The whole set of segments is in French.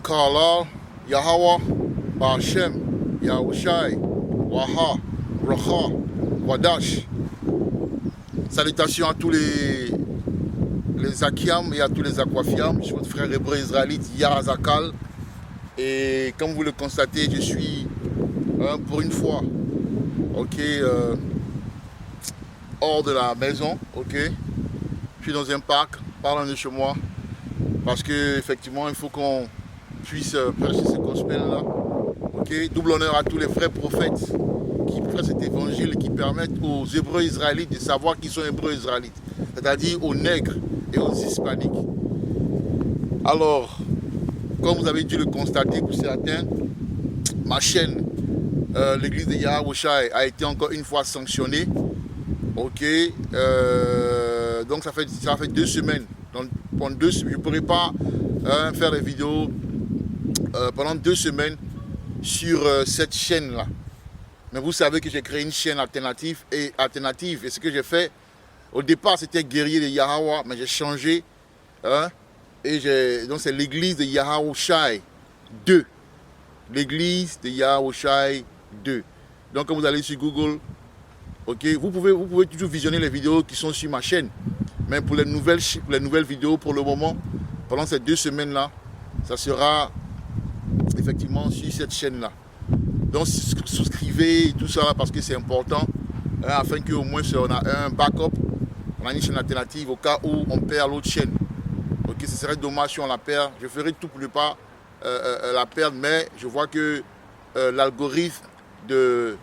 Kala, Yahweh, Ba'Shem, Yahushai, Waha, Racha, Wadash. Salutations à tous les Akiam et à tous les Aquafiam. Je suis votre frère hébreu israélite Yarazakal. Et comme vous le constatez, je suis pour une fois hors de la maison. Je suis dans un parc, pas loin de chez moi. Parce que effectivement, il faut qu'on puisse prêcher ce gospel-là. Double honneur à tous les vrais prophètes qui prêchent cet évangile et qui permettent aux Hébreux israélites de savoir qui sont Hébreux israélites, c'est-à-dire aux nègres et aux hispaniques. Alors, comme vous avez dû le constater pour certains, ma chaîne, l'église de Yahushai, a été encore une fois sanctionnée. Donc ça fait 2 semaines. Donc, pendant 2 semaines, je ne pourrais pas faire des vidéos pendant 2 semaines sur cette chaîne-là. Mais vous savez que j'ai créé une chaîne alternative. Et ce que j'ai fait, au départ c'était Guerrier de Yahweh, mais j'ai changé. Donc c'est l'église de Yahushai 2. L'église de Yahushai 2. Donc quand vous allez sur Google, vous pouvez toujours visionner les vidéos qui sont sur ma chaîne. Mais pour les nouvelles vidéos, pour le moment, pendant ces 2 semaines-là, ça sera effectivement sur cette chaîne-là. Donc souscrivez tout ça parce que c'est important, afin qu'au moins on a un backup, on a une chaîne alternative au cas où on perd l'autre chaîne. Ce serait dommage si on la perd. Je ferai tout pour ne pas la perdre, mais je vois que l'algorithme de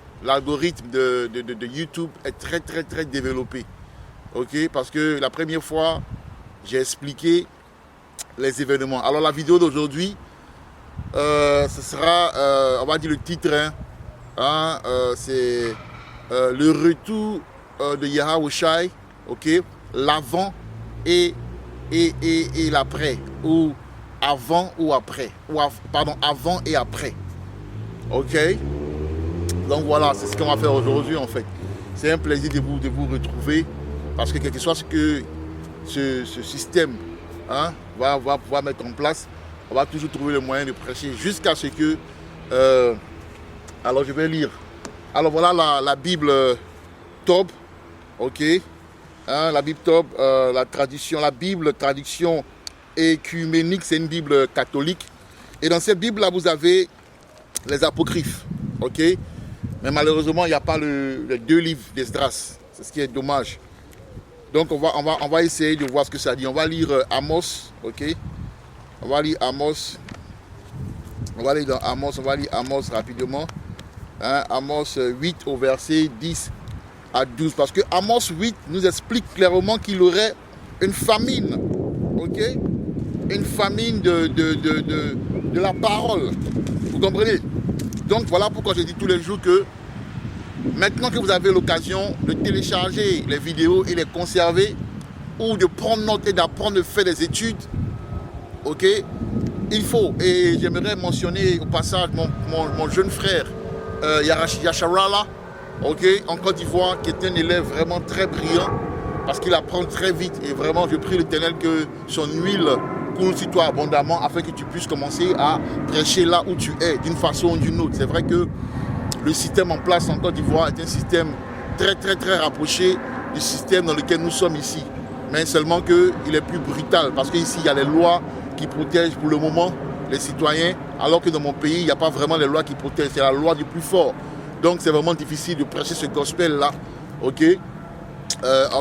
YouTube est très développé. Parce que la première fois, j'ai expliqué les événements. Alors la vidéo d'aujourd'hui, ce sera, on va dire le titre, c'est le retour de Yahushai, l'avant et l'après, ou avant ou après, avant et après. Donc voilà, c'est ce qu'on va faire aujourd'hui en fait. C'est un plaisir de vous retrouver, parce que quel que soit ce que ce système va pouvoir mettre en place, on va toujours trouver le moyen de prêcher jusqu'à ce que... alors je vais lire. Alors voilà la Bible Tob. La Bible Tob, la Bible traduction écuménique, c'est une Bible catholique. Et dans cette Bible-là, vous avez les apocryphes. Mais malheureusement, il n'y a pas les 2 livres d'Esdras. C'est ce qui est dommage. Donc on va essayer de voir ce que ça dit. On va lire Amos. On va lire Amos. On va aller dans Amos. On va lire Amos rapidement. Amos 8 au verset 10 à 12. Parce que Amos 8 nous explique clairement qu'il y aurait une famine. Une famine de la parole. Vous comprenez? Donc voilà pourquoi je dis tous les jours que maintenant que vous avez l'occasion de télécharger les vidéos et les conserver, ou de prendre note et d'apprendre, de faire des études, il faut, et j'aimerais mentionner au passage mon jeune frère Yacharala, en Côte d'Ivoire, qui est un élève vraiment très brillant, parce qu'il apprend très vite, et vraiment je prie l'Éternel que son huile coule sur toi abondamment, afin que tu puisses commencer à prêcher là où tu es, d'une façon ou d'une autre. C'est vrai que le système en place en Côte d'Ivoire est un système très rapproché du système dans lequel nous sommes ici. Mais seulement qu'il est plus brutal, parce qu'ici il y a les lois qui protègent pour le moment les citoyens, alors que dans mon pays il n'y a pas vraiment les lois qui protègent, c'est la loi du plus fort. Donc c'est vraiment difficile de prêcher ce gospel là, en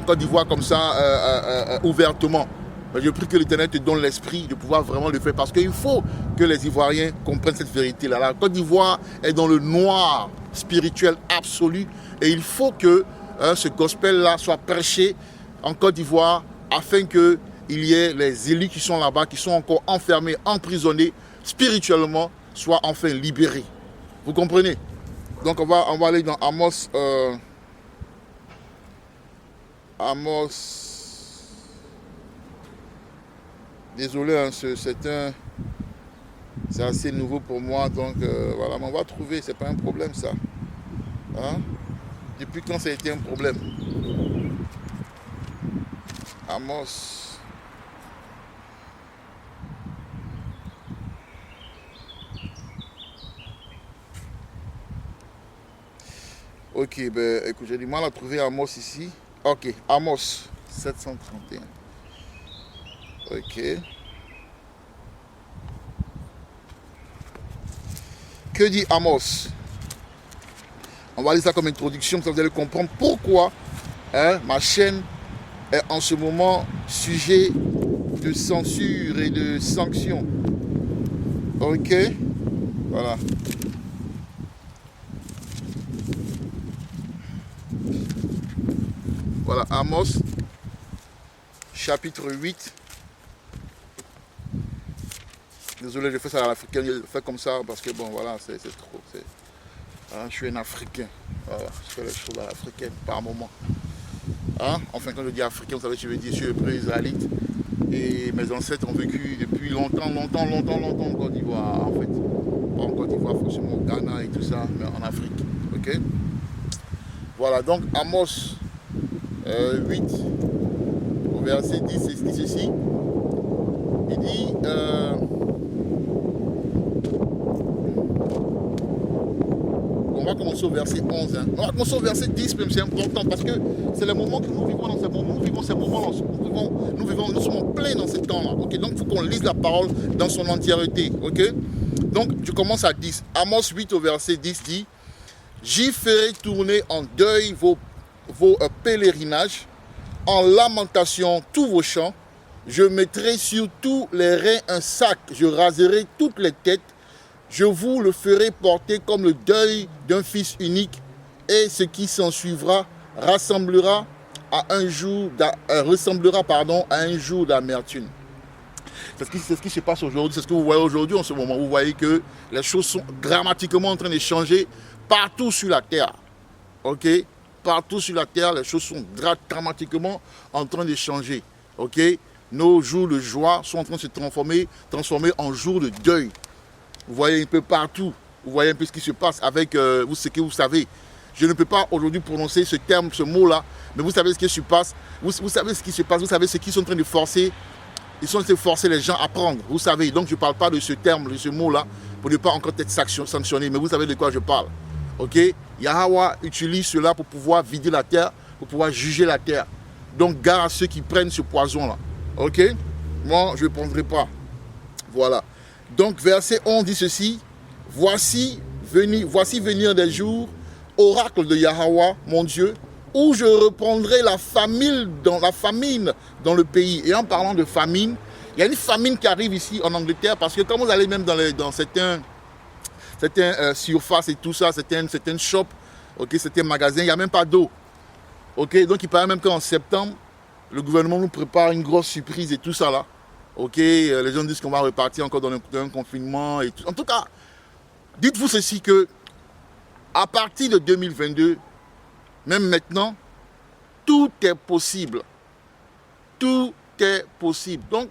Côte d'Ivoire comme ça, ouvertement. Mais je prie que l'Éternel te donne l'esprit de pouvoir vraiment le faire, parce qu'il faut que les Ivoiriens comprennent cette vérité-là. La Côte d'Ivoire est dans le noir spirituel absolu, et il faut que ce gospel-là soit prêché en Côte d'Ivoire, afin qu'il y ait les élus qui sont là-bas, qui sont encore enfermés, emprisonnés spirituellement, soient enfin libérés. Vous comprenez? Donc on va aller dans Amos. Amos. Désolé, c'est assez nouveau pour moi, donc voilà, mais on va trouver, c'est pas un problème ça. Depuis quand ça a été un problème? Amos. Ok, ben écoute, j'ai du mal à trouver Amos ici. Ok, Amos 731. Ok. Que dit Amos? On va lire ça comme introduction, ça vous allez comprendre pourquoi ma chaîne est en ce moment sujet de censure et de sanctions. Ok, voilà. Voilà, Amos, chapitre 8. Désolé, je fais ça à l'africaine, je fais comme ça parce que bon, voilà, c'est trop. Hein, je suis un Africain. Voilà, je fais les choses à l'africaine par moment. Hein? Enfin, quand je dis africain, vous savez, je veux dire, je suis hébreu israélite. Et mes ancêtres ont vécu depuis longtemps en Côte d'Ivoire, en fait. Pas en Côte d'Ivoire, forcément au Ghana et tout ça, mais en Afrique. Ok? Voilà, donc Amos 8, au verset 10, il dit ceci. Il dit... on va commencer au verset 11. Hein. On va commencer au verset 10, même c'est important, parce que c'est le moment que nous vivons dans ce moment. Nous vivons ces moments-là. Nous sommes en plein dans ce temps-là. Okay? Donc il faut qu'on lise la parole dans son entièreté. Okay? Donc je commence à 10. Amos 8 au verset 10 dit: j'y ferai tourner en deuil vos pèlerinages, en lamentation tous vos champs. Je mettrai sur tous les reins un sac, je raserai toutes les têtes. Je vous le ferai porter comme le deuil d'un fils unique, et ce qui s'en suivra ressemblera à un jour d'amertume. C'est ce qui se passe aujourd'hui, c'est ce que vous voyez aujourd'hui en ce moment. Vous voyez que les choses sont dramatiquement en train de changer partout sur la terre. Ok? Partout sur la terre, les choses sont dramatiquement en train de changer. Ok? Nos jours de joie sont en train de se transformer en jours de deuil. Vous voyez un peu partout, vous voyez un peu ce qui se passe avec ce que vous savez. Je ne peux pas aujourd'hui prononcer ce terme, ce mot-là, mais vous savez ce qui se passe. Vous savez ce qui se passe, vous savez ce qu'ils sont en train de forcer. Ils sont en train de forcer les gens à prendre, vous savez. Donc je ne parle pas de ce terme, de ce mot-là, pour ne pas encore être sanctionné, mais vous savez de quoi je parle. Ok? Yahweh utilise cela pour pouvoir vider la terre, pour pouvoir juger la terre. Donc gare à ceux qui prennent ce poison-là. Ok? Moi, je ne prendrai pas. Voilà. Donc, verset 11 dit ceci: voici venir des jours, oracle de Yahweh, mon Dieu, où je reprendrai la famine dans le pays. Et en parlant de famine, il y a une famine qui arrive ici en Angleterre, parce que quand vous allez même dans certains surfaces et tout ça, certaines shops, okay, certains magasins, il n'y a même pas d'eau. Okay, donc il paraît même qu'en septembre, le gouvernement nous prépare une grosse surprise et tout ça là. Ok, les gens disent qu'on va repartir encore dans un confinement et tout. En tout cas, dites-vous ceci, que à partir de 2022, même maintenant, tout est possible. Tout est possible. Donc,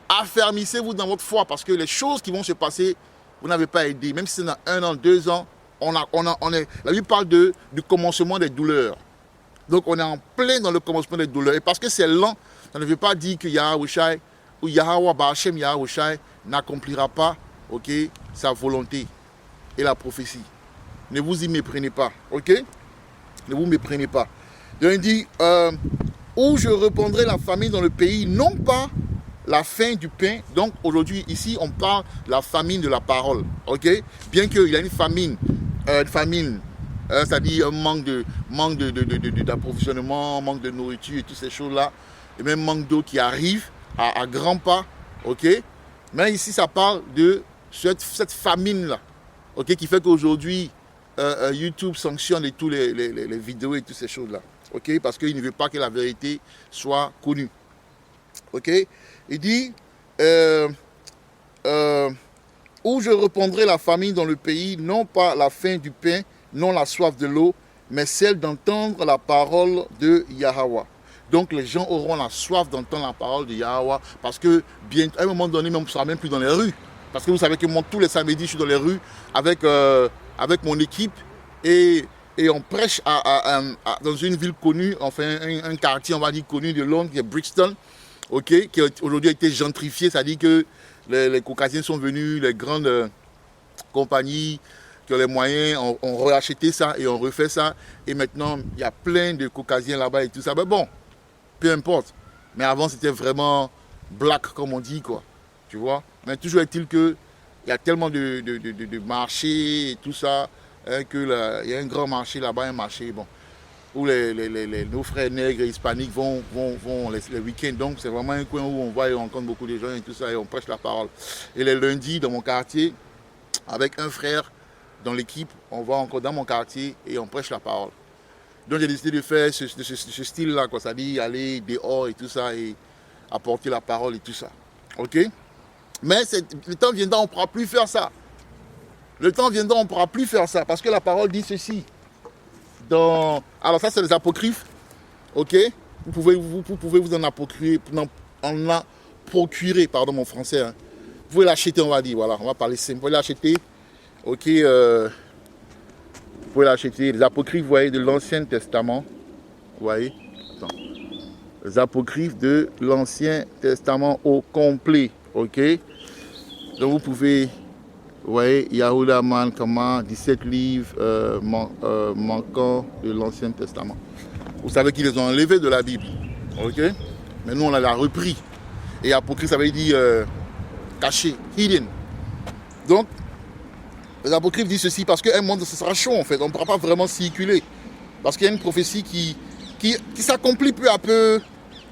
affermissez-vous dans votre foi, parce que les choses qui vont se passer, vous n'avez pas aidé. Même si c'est dans 1 an, 2 ans, la Bible parle du commencement des douleurs. Donc, on est en plein dans le commencement des douleurs. Et parce que c'est lent, ça ne veut pas dire que Yahweh ou Yahweh Ba'Hashem Yahweh n'accomplira pas, ok, sa volonté et la prophétie. Ne vous y méprenez pas, ok? Ne vous méprenez pas. Donc il dit, où je reprendrai la famine dans le pays, non pas la faim du pain. Donc aujourd'hui, ici, on parle de la famine de la parole, ok? Bien qu'il y ait une famine, c'est-à-dire un manque d'approvisionnement, manque de nourriture et toutes ces choses-là, et même manque d'eau qui arrive à grands pas, ok? Mais ici, ça parle de cette famine-là, ok? Qui fait qu'aujourd'hui, YouTube sanctionne et tous les vidéos et toutes ces choses-là, ok? Parce qu'il ne veut pas que la vérité soit connue, ok? Il dit, où je reprendrai la famine dans le pays, non pas la faim du pain, non la soif de l'eau, mais celle d'entendre la parole de Yahweh. Donc les gens auront la soif d'entendre la parole de Yahweh, parce que à un moment donné, on ne sera même plus dans les rues. Parce que vous savez que moi, tous les samedis, je suis dans les rues avec mon équipe, et on prêche dans une ville connue, enfin un quartier, on va dire, connu de Londres, qui est Brixton, okay, qui aujourd'hui a été gentrifié, c'est-à-dire que les Caucasiens sont venus, les grandes compagnies, qui ont les moyens, ont racheté ça et on refait ça. Et maintenant, il y a plein de caucasiens là-bas et tout ça. Mais bon, peu importe. Mais avant, c'était vraiment black, comme on dit, quoi. Tu vois. Mais toujours est-il qu'il y a tellement de marchés et tout ça, hein, qu'il y a un grand marché là-bas, un marché, bon, où nos frères nègres et hispaniques vont les week-ends. Donc, c'est vraiment un coin où on va et on rencontre beaucoup de gens et tout ça, et on prêche la parole. Et les lundis, dans mon quartier, avec un frère dans l'équipe, on va encore dans mon quartier et on prêche la parole. Donc, j'ai décidé de faire ce style-là, quoi. C'est-à-dire aller dehors et tout ça, et apporter la parole et tout ça. OK? Mais le temps viendra, on ne pourra plus faire ça. Le temps viendra, on ne pourra plus faire ça. Parce que la parole dit ceci. Alors ça, c'est les apocryphes. OK? Vous pouvez vous en procurer, pardon mon français. Hein. Vous pouvez l'acheter, on va dire. Voilà, on va parler simple. Vous pouvez l'acheter. OK? Vous pouvez l'acheter. Les apocryphes, vous voyez, de l'Ancien Testament. Vous voyez? Attends. Les apocryphes de l'Ancien Testament au complet. OK? Donc vous pouvez, vous voyez, Yahuda Man Kama, 17 livres manquants de l'Ancien Testament. Vous savez qu'ils les ont enlevés de la Bible. OK? Mais nous, on l'a repris. Et apocryphe, ça veut dire caché, hidden. Donc, les apocryphes disent ceci parce qu'un monde, ce sera chaud en fait. On ne pourra pas vraiment circuler. Parce qu'il y a une prophétie qui s'accomplit peu à peu.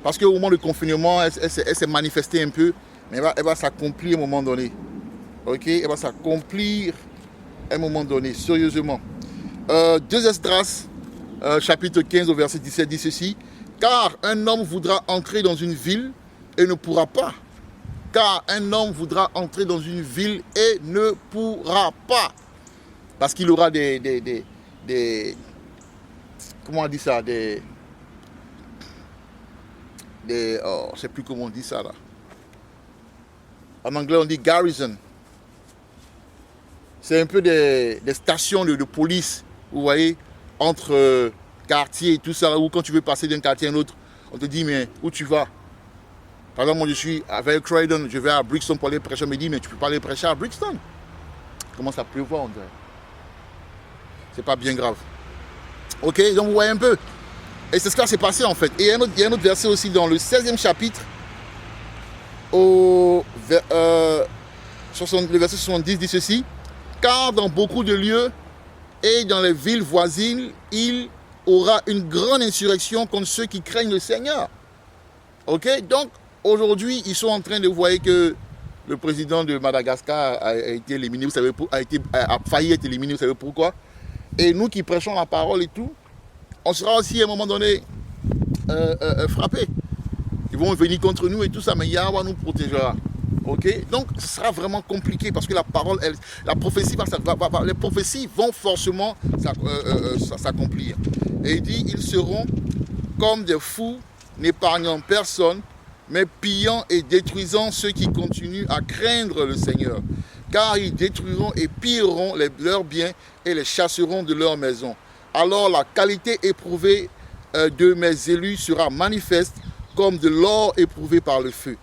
Parce qu'au moment du confinement, elle s'est manifestée un peu. Mais elle va s'accomplir à un moment donné. Ok? Elle va s'accomplir à un moment donné, sérieusement. 2 Esdras, chapitre 15 au verset 17 dit ceci. Car un homme voudra entrer dans une ville et ne pourra pas. Car un homme voudra entrer dans une ville et ne pourra pas. Parce qu'il aura des comment on dit ça? Je ne sais plus comment on dit ça là. En anglais, on dit garrison. C'est un peu des stations de police, vous voyez, entre quartiers et tout ça, où quand tu veux passer d'un quartier à un autre, on te dit, mais où tu vas? Par exemple, moi je suis avec Croydon, je vais à Brixton pour aller prêcher. On me dit, mais tu ne peux pas aller prêcher à Brixton. Comment ça pleuvoir, on dirait. C'est pas bien grave. Ok, donc vous voyez un peu. Et c'est ce qui s'est passé en fait. Et il y a un autre verset aussi dans le 16e chapitre, le verset 70 dit ceci. Car dans beaucoup de lieux et dans les villes voisines, il aura une grande insurrection contre ceux qui craignent le Seigneur. Ok, donc aujourd'hui, ils sont en train de voir que le président de Madagascar a été éliminé, vous savez, a failli être éliminé, vous savez pourquoi? Et nous qui prêchons la parole et tout, on sera aussi à un moment donné frappés. Ils vont venir contre nous et tout ça, mais Yahweh nous protégera. Ok, donc ce sera vraiment compliqué parce que la parole, la prophétie, les prophéties vont forcément s'accomplir. Et il dit, ils seront comme des fous, n'épargnant personne, mais pillant et détruisant ceux qui continuent à craindre le Seigneur. Car ils détruiront et pilleront leurs biens et les chasseront de leurs maisons. Alors la qualité éprouvée de mes élus sera manifeste comme de l'or éprouvé par le feu.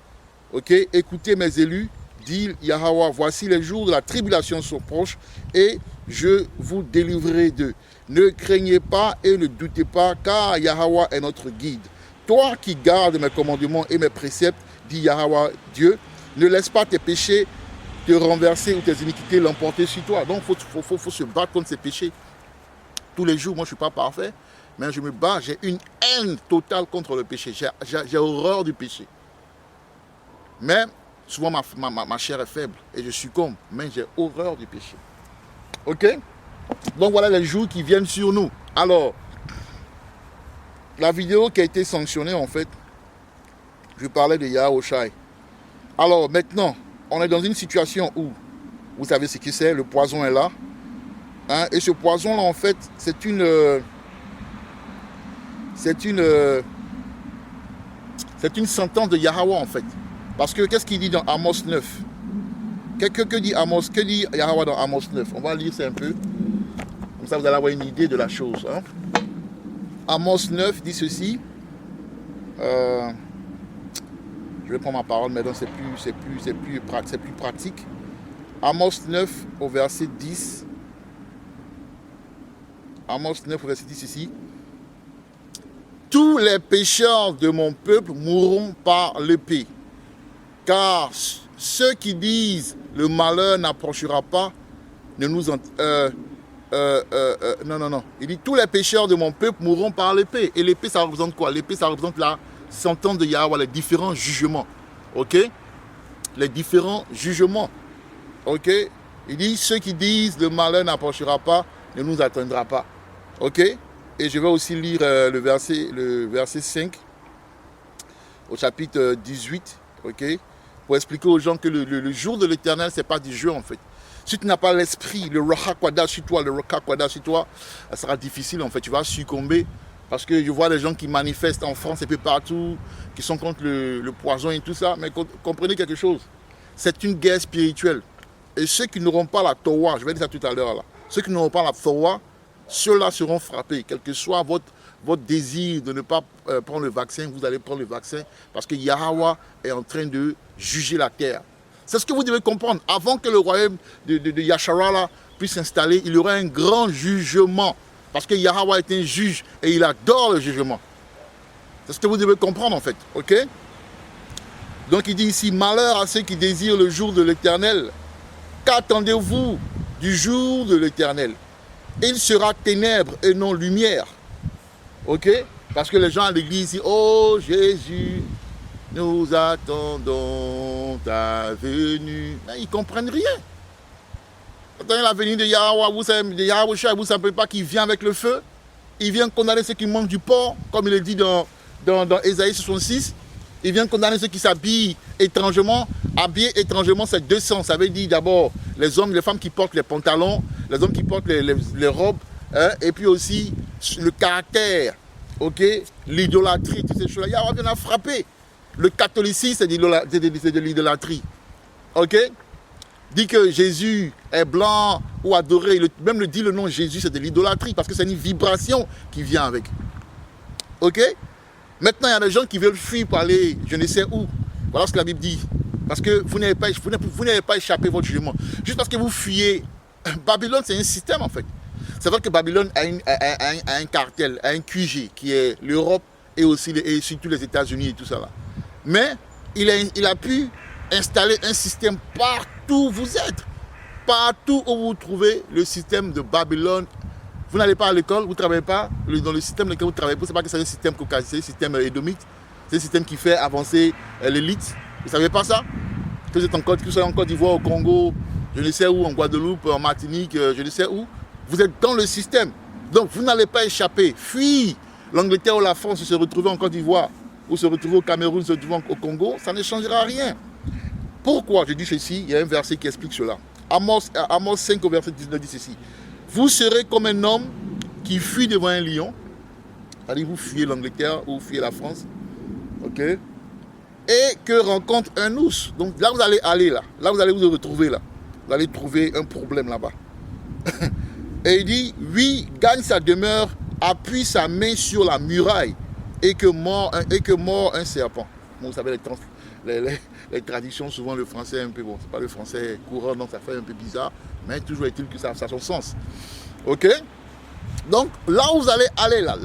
Ok, écoutez mes élus, dit Yahweh, voici les jours de la tribulation sont proches et je vous délivrerai d'eux. Ne craignez pas et ne doutez pas, car Yahweh est notre guide. Toi qui gardes mes commandements et mes préceptes, dit Yahweh Dieu, ne laisse pas tes péchés te renverser ou tes iniquités l'emporter sur toi. Donc il faut se battre contre ces péchés. Tous les jours, moi je ne suis pas parfait, mais je me bats, j'ai une haine totale contre le péché. J'ai horreur du péché. Mais souvent ma chair est faible et je succombe, mais j'ai horreur du péché. Ok? Donc voilà les jours qui viennent sur nous. Alors, la vidéo qui a été sanctionnée en fait, je parlais de Yahushai. Alors maintenant, on est dans une situation où, vous savez ce que c'est, le poison est là. Hein, et ce poison là en fait, c'est une sentence de Yahweh en fait. Parce que qu'est-ce qu'il dit dans Amos 9? Que dit Amos? Que dit Yahweh dans Amos 9? On va lire ça un peu. Comme ça vous allez avoir une idée de la chose. Hein? Amos 9 dit ceci. Je vais prendre ma parole, mais donc c'est plus pratique. Amos 9 au verset 10. Amos 9, verset 10 ici. Tous les pécheurs de mon peuple mourront par l'épée. Car ceux qui disent le malheur n'approchera pas, ne nous non. Il dit tous les pécheurs de mon peuple mourront par l'épée. Et l'épée, ça représente quoi? L'épée, ça représente la sentence de Yahweh, les différents jugements. Ok? Les différents jugements. Ok? Il dit ceux qui disent le malheur n'approchera pas, ne nous atteindra pas. Ok? Et je vais aussi lire le verset 5 au chapitre 18. Ok? Pour expliquer aux gens que le jour de l'éternel, ce n'est pas du jeu en fait. Si tu n'as pas l'esprit, le Ruach HaKodesh sur toi, ça sera difficile en fait. Tu vas succomber parce que je vois des gens qui manifestent en France et peu partout, qui sont contre le poison et tout ça. Mais comprenez quelque chose, c'est une guerre spirituelle. Et ceux qui n'auront pas la Torah, je vais dire ça tout à l'heure là, ceux qui n'auront pas la Torah, ceux-là seront frappés, quel que soit votre désir de ne pas prendre le vaccin, vous allez prendre le vaccin parce que Yahweh est en train de juger la terre. C'est ce que vous devez comprendre. Avant que le royaume de Yasharala puisse s'installer, il y aura un grand jugement. Parce que Yahweh est un juge et il adore le jugement. C'est ce que vous devez comprendre en fait. Ok? Donc il dit ici, malheur à ceux qui désirent le jour de l'éternel. Qu'attendez-vous du jour de l'éternel? Il sera ténèbres et non lumière. Ok? Parce que les gens à l'église disent, oh Jésus, nous attendons ta venue. Mais ils ne comprennent rien. Attendez la venue de Yahweh, vous ne savez pas qu'il vient avec le feu. Il vient condamner ceux qui mangent du porc, comme il est dit dans Ésaïe 66. Il vient condamner ceux qui s'habillent étrangement. Habiller étrangement, c'est 200. Ça veut dire d'abord les hommes, les femmes qui portent les pantalons, les hommes qui portent les robes, hein, et puis aussi le caractère, ok, l'idolâtrie, toutes ces choses-là. Yahweh vient à frapper. Le catholicisme, c'est de l'idolâtrie. Ok? Dit que Jésus est blanc ou adoré, même dit le nom Jésus, c'est de l'idolâtrie parce que c'est une vibration qui vient avec. Ok? Maintenant, il y a des gens qui veulent fuir pour aller je ne sais où. Voilà ce que la Bible dit. Parce que vous n'avez pas échappé votre jugement. Juste parce que vous fuyez. Babylone, c'est un système en fait. C'est vrai que Babylone a un cartel, a un QG qui est l'Europe et aussi et surtout les États-Unis et tout ça là. Mais il a pu installer un système partout où vous êtes. Partout où vous trouvez le système de Babylone. Vous n'allez pas à l'école, vous ne travaillez pas. Dans le système dans lequel vous travaillez, ce n'est pas que c'est un système caucasien, c'est un système édomite. C'est un système qui fait avancer l'élite. Vous ne savez pas ça? Que vous êtes en Côte d'Ivoire, au Congo, je ne sais où, en Guadeloupe, en Martinique, je ne sais où. Vous êtes dans le système. Donc vous n'allez pas échapper. Fuir l'Angleterre ou la France, se retrouver en Côte d'Ivoire, ou se retrouver au Cameroun, se retrouver au Congo, ça ne changera rien. Pourquoi je dis ceci? Il y a un verset qui explique cela. Amos 5 au verset 19 dit ceci. Vous serez comme un homme qui fuit devant un lion. C'est-à-dire vous fuyez l'Angleterre ou vous fuyez la France. Ok? Et que rencontre un ours. Donc là vous allez aller là. Là vous allez vous retrouver là. Vous allez trouver un problème là-bas. Et il dit, oui, gagne sa demeure, appuie sa main sur la muraille et que mord un serpent. Bon, vous savez, les traditions, souvent le français est un peu, bon, c'est pas le français courant, donc ça fait un peu bizarre, mais toujours est-il que ça a son sens. Ok? Donc, là où vous allez aller, là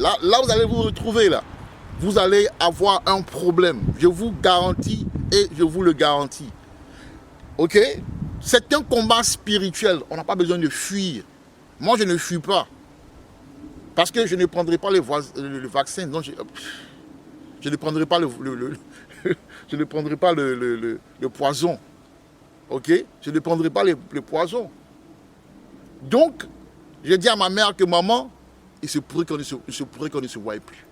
où vous allez vous retrouver, là, vous allez avoir un problème. Je vous garantis et je vous le garantis. Ok? C'est un combat spirituel. On n'a pas besoin de fuir. Moi, je ne fuis pas. Parce que je ne prendrai pas le vaccin. Donc je ne prendrai pas je ne prendrai pas le poison. Ok? Je ne prendrai pas le poison. Donc, j'ai dit à ma mère que maman, il se pourrait qu'on ne se voie plus.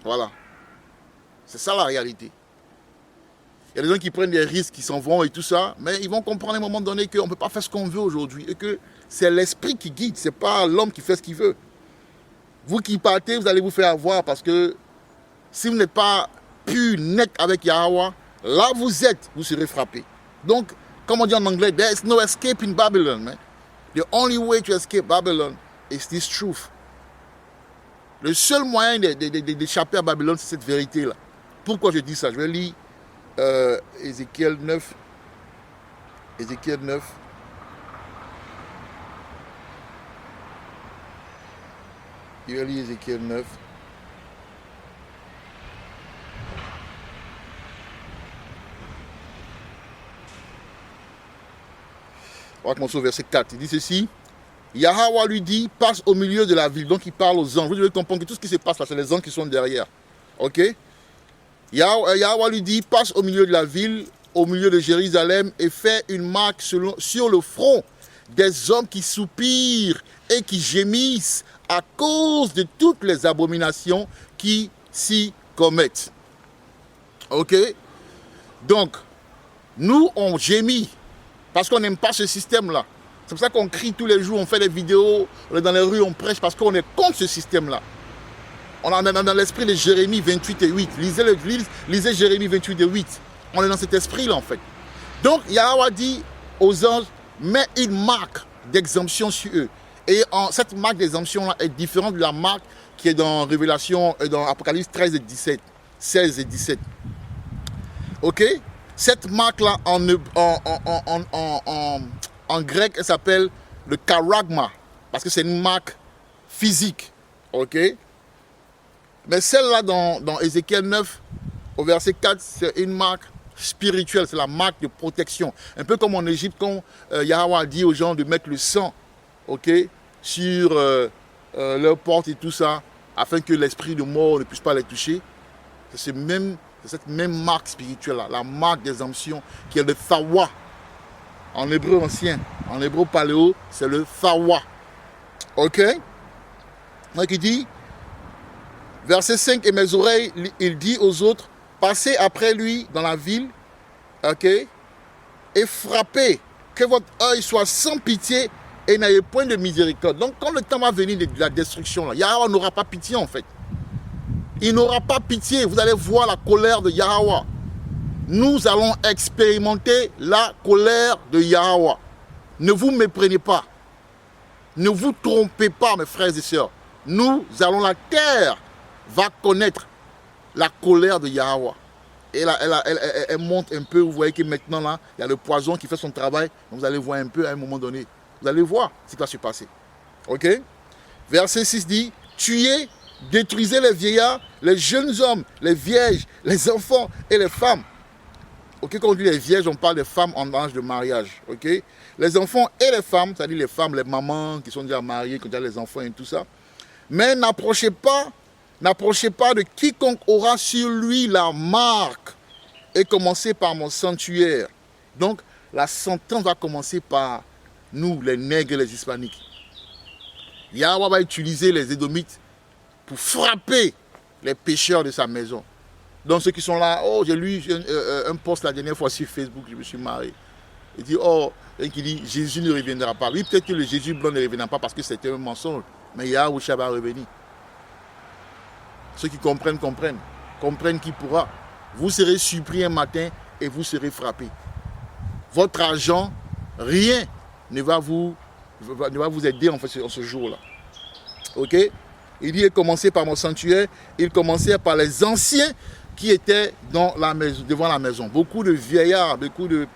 Voilà. C'est ça la réalité. Il y a des gens qui prennent des risques, qui s'en vont et tout ça, mais ils vont comprendre à un moment donné qu'on ne peut pas faire ce qu'on veut aujourd'hui et que c'est l'esprit qui guide, ce n'est pas l'homme qui fait ce qu'il veut. Vous qui partez, vous allez vous faire avoir parce que si vous n'êtes pas pur, net avec Yahweh, là vous êtes, vous serez frappé. Donc, comme on dit en anglais, there is no escape in Babylon, man. The only way to escape Babylon is this truth. Le seul moyen d'échapper à Babylone, c'est cette vérité-là. Pourquoi je dis ça? Je vais lire Ézéchiel 9. Ézéchiel 9. Il va lire Ézéchiel 9. On va commencer au verset 4. Il dit ceci. Yahweh lui dit, passe au milieu de la ville. Donc il parle aux anges. Vous devez comprendre que tout ce qui se passe là, c'est les anges qui sont derrière. Ok? Yahweh lui dit, passe au milieu de la ville, au milieu de Jérusalem, et fais une marque sur le front des hommes qui soupirent et qui gémissent à cause de toutes les abominations qui s'y commettent. Ok? Donc, nous, on gémit parce qu'on n'aime pas ce système-là. C'est pour ça qu'on crie tous les jours, on fait des vidéos, on est dans les rues, on prêche parce qu'on est contre ce système-là. On est dans l'esprit de Jérémie 28 et 8. Lisez Jérémie 28 et 8. On est dans cet esprit-là, en fait. Donc, Yahweh dit aux anges, mets une marque d'exemption sur eux. Et cette marque d'exemption-là est différente de la marque qui est dans Révélation, dans Apocalypse 13 et 17. 16 et 17. Ok? Cette marque-là, en grec, elle s'appelle le charagma. Parce que c'est une marque physique. Ok? Mais celle-là, dans Ézéchiel 9, au verset 4, c'est une marque spirituelle. C'est la marque de protection. Un peu comme en Égypte, quand Yahweh a dit aux gens de mettre le sang, ok, sur leurs portes et tout ça, afin que l'esprit de mort ne puisse pas les toucher. C'est cette même marque spirituelle-là, la marque d'exemption qui est le Thawa. En hébreu ancien, en hébreu paléo, c'est le Thawa. Ok? Donc il dit, verset 5, et mes oreilles, il dit aux autres, passez après lui dans la ville, ok? Et frappez, que votre œil soit sans pitié et n'ayez point de miséricorde. Donc quand le temps va venir de la destruction, là, Yahweh n'aura pas pitié en fait. Il n'aura pas pitié. Vous allez voir la colère de Yahweh. Nous allons expérimenter la colère de Yahweh. Ne vous méprenez pas. Ne vous trompez pas, mes frères et sœurs. Nous allons, la terre va connaître la colère de Yahweh. Et là, elle monte un peu. Vous voyez que maintenant, là, il y a le poison qui fait son travail. Vous allez voir un peu à un moment donné. Vous allez voir ce qui va se passer. Ok? Verset 6 dit, tuez, détruisez les vieillards, les jeunes hommes, les vierges, les enfants et les femmes. Ok, quand on dit les vierges, on parle des femmes en âge de mariage. Ok, les enfants et les femmes, c'est-à-dire les femmes, les mamans qui sont déjà mariées, qui ont déjà les enfants et tout ça. Mais n'approchez pas de quiconque aura sur lui la marque et commencez par mon sanctuaire. Donc, la sentence va commencer par nous, les nègres et les hispaniques. Yahweh va utiliser les édomites pour frapper les pécheurs de sa maison. Donc ceux qui sont là, oh j'ai lu un post la dernière fois sur Facebook, je me suis marié. Il dit, oh, et qui dit, Jésus ne reviendra pas. Oui, peut-être que le Jésus blanc ne reviendra pas parce que c'était un mensonge. Mais Yahweh va revenir. Ceux qui comprennent, comprennent qui pourra. Vous serez surpris un matin et vous serez frappé. Votre argent, rien ne va vous aider en fait ce jour-là. Ok? Il dit, commencez par mon sanctuaire. Il commençait par les anciens qui étaient dans la maison, devant la maison. Beaucoup de vieillards, beaucoup de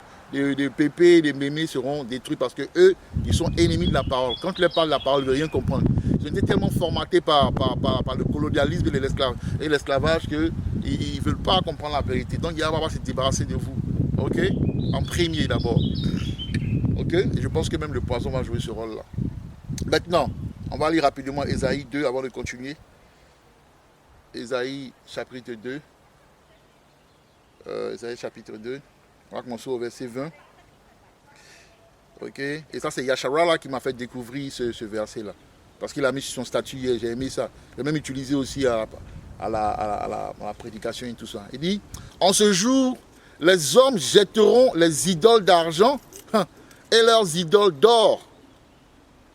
pépés, de mémés seront détruits parce que eux, ils sont ennemis de la parole. Quand ils leur parlent de la parole, ils ne veulent rien comprendre. Ils ont été tellement formatés par le colonialisme et l'esclavage qu'ils ne veulent pas comprendre la vérité. Donc, Yahweh va se débarrasser de vous. Ok? En premier d'abord. Ok? Et je pense que même le poison va jouer ce rôle-là. Maintenant, on va lire rapidement Ésaïe 2 avant de continuer. Ésaïe chapitre 2. Ésaïe chapitre 2. On va commencer au verset 20. Ok. Et ça, c'est Yasharala qui m'a fait découvrir ce verset-là. Parce qu'il a mis sur son statut hier, j'ai aimé ça. J'ai même utilisé aussi à la prédication et tout ça. Il dit, en ce jour, les hommes jetteront les idoles d'argent et leurs idoles d'or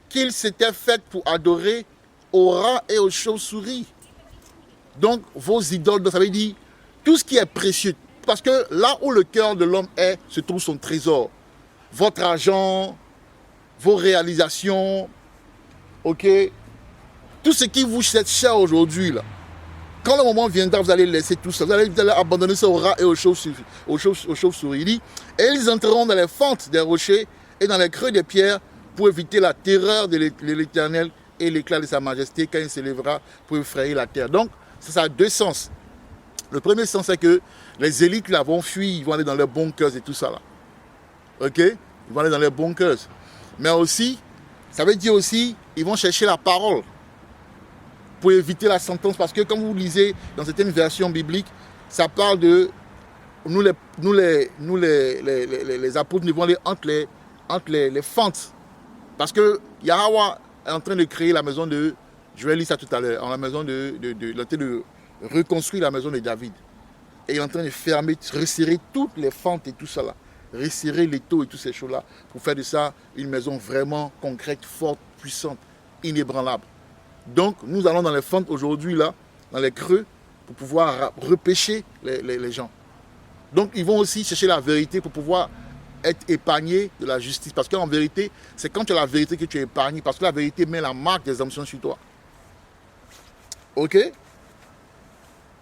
qu'ils s'étaient faites pour adorer aux rats et aux chauves-souris. Donc, vos idoles, ça veut dire tout ce qui est précieux. Parce que là où le cœur de l'homme est, se trouve son trésor. Votre argent, vos réalisations, ok, tout ce qui vous est cher aujourd'hui, là. Quand le moment viendra, vous allez laisser tout ça. Vous allez abandonner ça aux rats et aux chauves-souris. Il dit, et ils entreront dans les fentes des rochers et dans les creux des pierres pour éviter la terreur de l'Éternel et l'éclat de sa majesté quand il se lèvera pour effrayer la terre. Donc, ça a deux sens. Le premier sens, c'est que les élites là vont fuir, ils vont aller dans leurs bunkers et tout ça là. Ok? Ils vont aller dans leurs bunkers. Mais aussi, ça veut dire aussi, ils vont chercher la parole pour éviter la sentence. Parce que comme vous lisez dans certaines versions bibliques, ça parle de nous les apôtres, nous vont aller entre les fentes. Parce que Yahweh est en train de créer la maison de, je vais lire ça tout à l'heure, en la maison de reconstruire la maison de David. Et il est en train de fermer, resserrer toutes les fentes et tout ça là. Resserrer les taux et toutes ces choses là pour faire de ça une maison vraiment concrète, forte, puissante, inébranlable. Donc nous allons dans les fentes aujourd'hui là, dans les creux, pour pouvoir repêcher les gens. Donc ils vont aussi chercher la vérité pour pouvoir être épargnés de la justice. Parce qu'en vérité, c'est quand tu as la vérité que tu es épargné. Parce que la vérité met la marque des sanctions sur toi. Ok?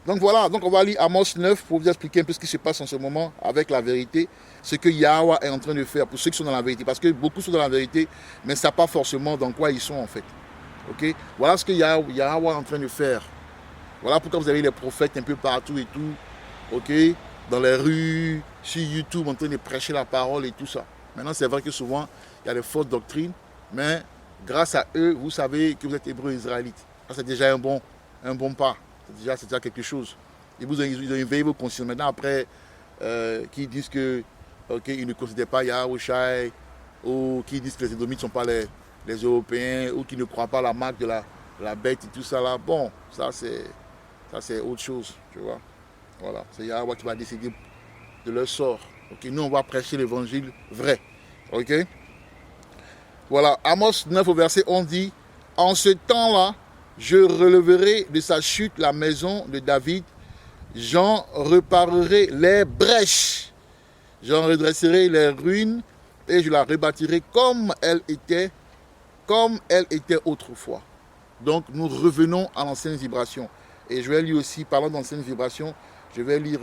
Donc voilà, donc on va lire Amos 9 pour vous expliquer un peu ce qui se passe en ce moment avec la vérité. Ce que Yahweh est en train de faire pour ceux qui sont dans la vérité. Parce que beaucoup sont dans la vérité, mais ne savent pas forcément dans quoi ils sont en fait. Ok? Voilà ce que Yahweh est en train de faire. Voilà pourquoi vous avez les prophètes un peu partout et tout. Ok? Dans les rues, sur YouTube, en train de prêcher la parole et tout ça. Maintenant, c'est vrai que souvent, il y a des fausses doctrines, mais grâce à eux, vous savez que vous êtes hébreux israélites. Ça, c'est déjà un bon pas. C'est déjà quelque chose. Et ils ont éveillé vos consciences. Maintenant, après, qui disent que, ils ne considèrent pas Yahushai, ou qui disent que les Édomites ne sont pas les Européens, ou qui ne croient pas à la marque de la bête et tout ça là. Bon, ça c'est autre chose, tu vois. Voilà, c'est Yahweh qui va décider de leur sort. Okay? Nous, on va prêcher l'évangile vrai. Ok? Voilà, Amos 9 au verset 11 dit, « En ce temps-là, je releverai de sa chute la maison de David, j'en reparerai les brèches, j'en redresserai les ruines et je la rebâtirai comme elle était autrefois. » Donc, nous revenons à l'ancienne vibration. Et je vais lire aussi, parlant d'ancienne vibration, je vais lire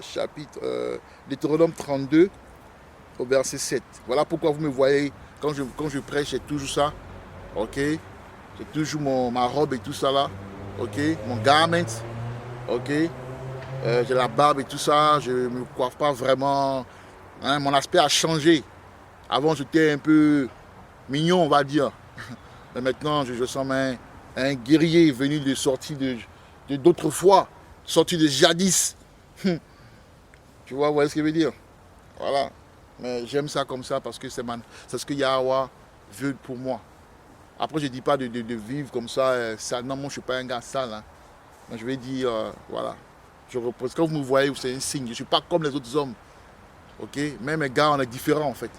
chapitre Deutéronome 32 au verset 7. Voilà pourquoi vous me voyez, quand je prêche, j'ai toujours ça. Ok? J'ai toujours ma robe et tout ça là. Ok? Mon garment. Ok? J'ai la barbe et tout ça. Je ne me coiffe pas vraiment. Hein, mon aspect a changé. Avant, j'étais un peu mignon, on va dire. Mais maintenant, je sens un guerrier venu de sortie d'autres fois, sorti de jadis. Tu vois, vous voyez ce que je veux dire? Voilà. Mais j'aime ça comme ça parce que c'est ce que Yahweh veut pour moi. Après, je ne dis pas de vivre comme ça, sale. Non, moi, je ne suis pas un gars sale. Hein. Mais je vais dire, voilà. Je repose. Quand vous me voyez, c'est un signe. Je ne suis pas comme les autres hommes. Ok? Même les gars, on est différents en fait.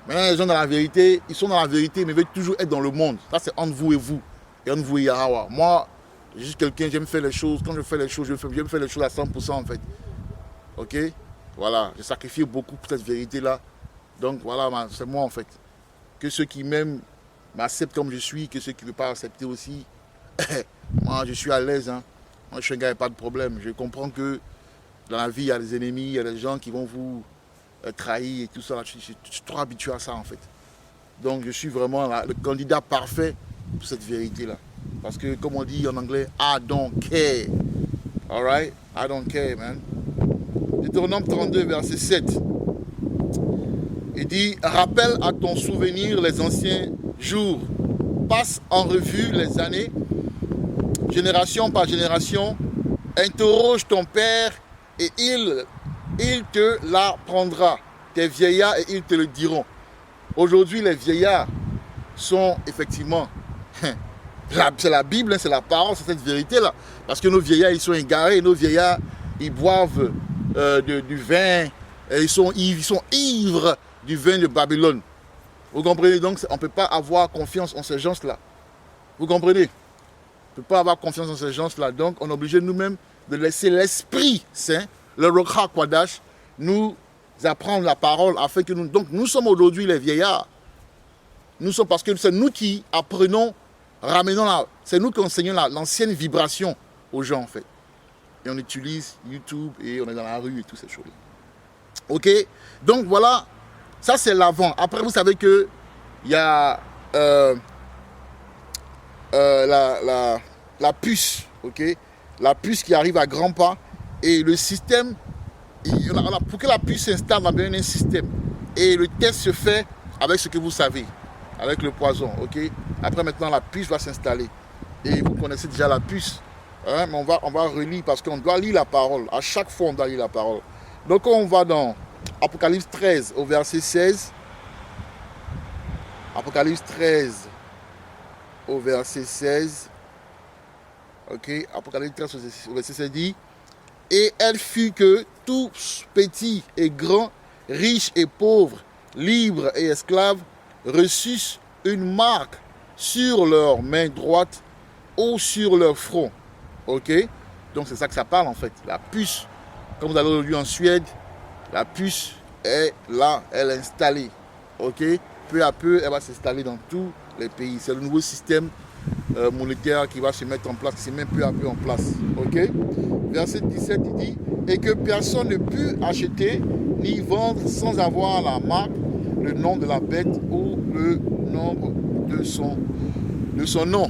Maintenant, les gens dans la vérité, ils sont dans la vérité, mais ils veulent toujours être dans le monde. Ça, c'est entre vous et vous. Et entre vous et Yahweh. Moi, je suis juste quelqu'un, j'aime faire les choses. Quand je fais les choses, j'aime faire les choses à 100% en fait. Ok? Voilà, j'ai sacrifié beaucoup pour cette vérité-là. Donc voilà, c'est moi en fait. Que ceux qui m'aiment m'acceptent comme je suis, que ceux qui ne veulent pas accepter aussi. Moi, je suis à l'aise. Hein. Moi, je suis un gars, il n'y a pas de problème. Je comprends que dans la vie, il y a des ennemis, il y a des gens qui vont vous trahir et tout ça. Je suis trop habitué à ça en fait. Donc je suis vraiment le candidat parfait pour cette vérité-là. Parce que, comme on dit en anglais, I don't care. Alright? I don't care, man. Deutéronome 32, verset 7. Il dit, rappelle à ton souvenir les anciens jours. Passe en revue les années, génération par génération. Interroge ton père et il te l'apprendra. Tes vieillards et ils te le diront. Aujourd'hui, les vieillards sont effectivement... C'est la Bible, c'est la parole, c'est cette vérité-là. Parce que nos vieillards, ils sont égarés. Nos vieillards, ils boivent du vin. Et ils sont ivres du vin de Babylone. Vous comprenez? Donc, on ne peut pas avoir confiance en ces gens-là. Vous comprenez? On ne peut pas avoir confiance en ces gens-là. Donc, on est obligé nous-mêmes de laisser l'Esprit Saint, le Rokha Kwadash, nous apprendre la parole afin que nous... Donc, nous sommes aujourd'hui les vieillards. Nous sommes parce que c'est nous qui apprenons, c'est nous qui enseignons l'ancienne vibration aux gens, en fait. Et on utilise YouTube et on est dans la rue et toutes ces choses. Ok? Donc, voilà. Ça, c'est l'avant. Après, vous savez qu'il y a euh, la puce, ok, la puce qui arrive à grands pas, et le système, pour que la puce s'installe, on a besoin d'un système. Et le test se fait avec ce que vous savez, avec le poison, ok. Après maintenant, la puce va s'installer. Et vous connaissez déjà la puce, hein, mais on va relire parce qu'on doit lire la parole. À chaque fois, on doit lire la parole. Donc on va dans Apocalypse 13 au verset 16. Apocalypse 13 au verset 16. Ok, Apocalypse 13 au verset 16 dit: Et elle fut que tous, petits et grands, riches et pauvres, libres et esclaves, reçussent une marque sur leur main droite ou sur leur front. Ok, donc c'est ça que ça parle en fait. La puce, comme vous allez aujourd'hui en Suède, la puce est là, elle est installée. Ok, peu à peu, elle va s'installer dans tous les pays. C'est le nouveau système monétaire qui va se mettre en place, qui se met peu à peu en place. Ok, verset 17, il dit: Et que personne ne put acheter ni vendre sans avoir la marque, le nom de la bête ou le nombre de son nom.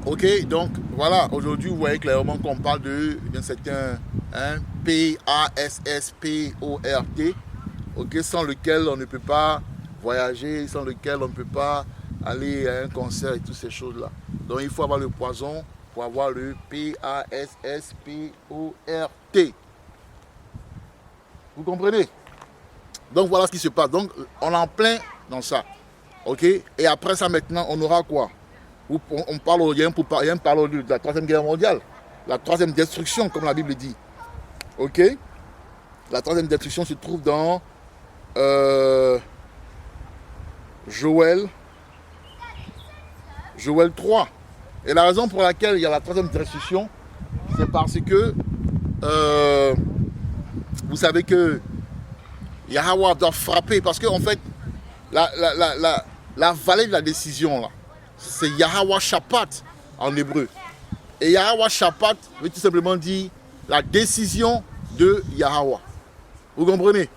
Ok, donc voilà, aujourd'hui vous voyez clairement qu'on parle d'un certain P-A-S-S-P-O-R-T, ok, sans lequel on ne peut pas voyager, sans lequel on ne peut pas aller à un concert et toutes ces choses-là. Donc il faut avoir le poison pour avoir le P-A-S-S-P-O-R-T. Vous comprenez? Donc voilà ce qui se passe. Donc on est en plein dans ça. Ok? Et après ça maintenant, on aura quoi? On parle, il y a un parle de la Troisième Guerre mondiale. La troisième destruction, comme la Bible dit. Ok? La troisième destruction se trouve dans Joël 3. Et la raison pour laquelle il y a la troisième destruction, c'est parce que vous savez que Yahweh doit frapper. Parce qu'en fait, la vallée de la décision, là, c'est Yahweh Shaphat en hébreu. Et Yahweh Shaphat veut tout simplement dire la décision de Yahweh. Vous comprenez?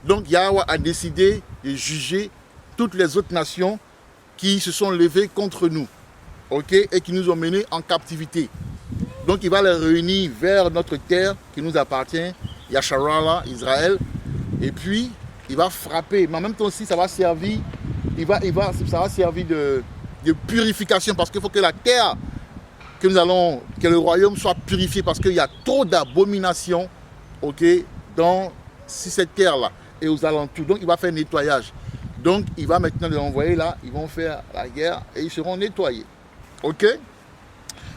Donc Yahweh a décidé de juger toutes les autres nations qui se sont levées contre nous, ok, et qui nous ont menés en captivité. Donc il va les réunir vers notre terre qui nous appartient, Yasharala, Israël, et puis il va frapper. Mais en même temps aussi, ça va servir, ça va servir de purification, parce qu'il faut que la terre que le royaume soit purifié, parce qu'il y a trop d'abominations, ok, dans cette terre-là et aux alentours. Donc il va faire nettoyage. Donc il va maintenant les envoyer là, ils vont faire la guerre et ils seront nettoyés. Ok?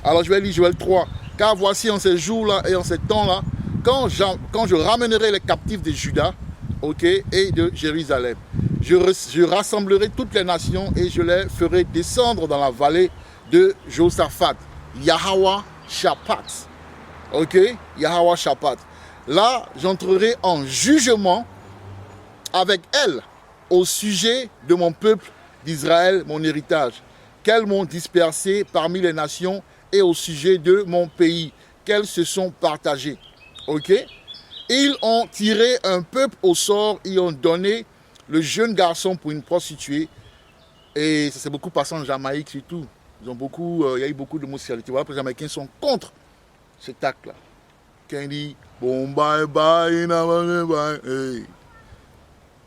Alors je vais lire Joël 3. Car voici en ces jours-là et en ces temps-là, quand je ramènerai les captifs de Juda, ok, et de Jérusalem, je rassemblerai toutes les nations et je les ferai descendre dans la vallée de Josaphat. Yahweh Shaphat. Ok? Yahweh Shaphat. Là, j'entrerai en jugement avec elle au sujet de mon peuple d'Israël, mon héritage, qu'elles m'ont dispersé parmi les nations, et au sujet de mon pays, qu'elles se sont partagées. Ok? Ils ont tiré un peuple au sort, ils ont donné le jeune garçon pour une prostituée, et ça s'est beaucoup passé en Jamaïque surtout. Il y a eu beaucoup d'homosexualité. Voilà, les Jamaïcains sont contre cet acte-là. Quand il dit bon bye bye, bye, hey.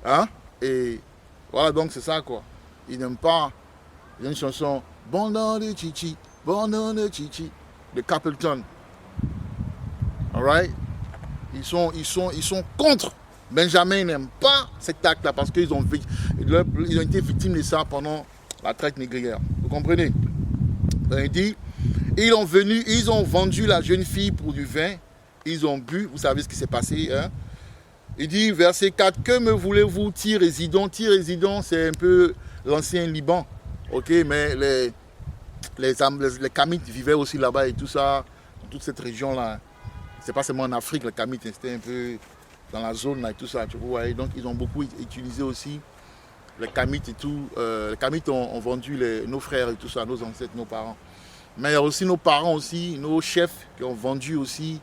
Hein? Et voilà, donc c'est ça quoi. Ils n'aiment pas. Il y a une chanson Bon dans de Chichi, de Capleton. Alright? Ils sont contre. Benjamin n'aime pas cet acte-là parce qu'ils ont été victimes de ça pendant la traite négrière. Vous comprenez? Il dit, ils ont vendu la jeune fille pour du vin, ils ont bu, vous savez ce qui s'est passé. Hein? Il dit, verset 4, que me voulez-vous, Tyr et Sidon? Tyr et Sidon, c'est un peu l'ancien Liban, ok, mais les Kamites vivaient aussi là-bas et tout ça, dans toute cette région-là. C'est pas seulement en Afrique, les Kamites, c'était un peu dans la zone là et tout ça, tu vois. Donc ils ont beaucoup utilisé aussi les Kamites et tout. Les Kamites ont vendu nos frères et tout ça, nos ancêtres, nos parents. Mais il y a aussi nos parents aussi, nos chefs qui ont vendu aussi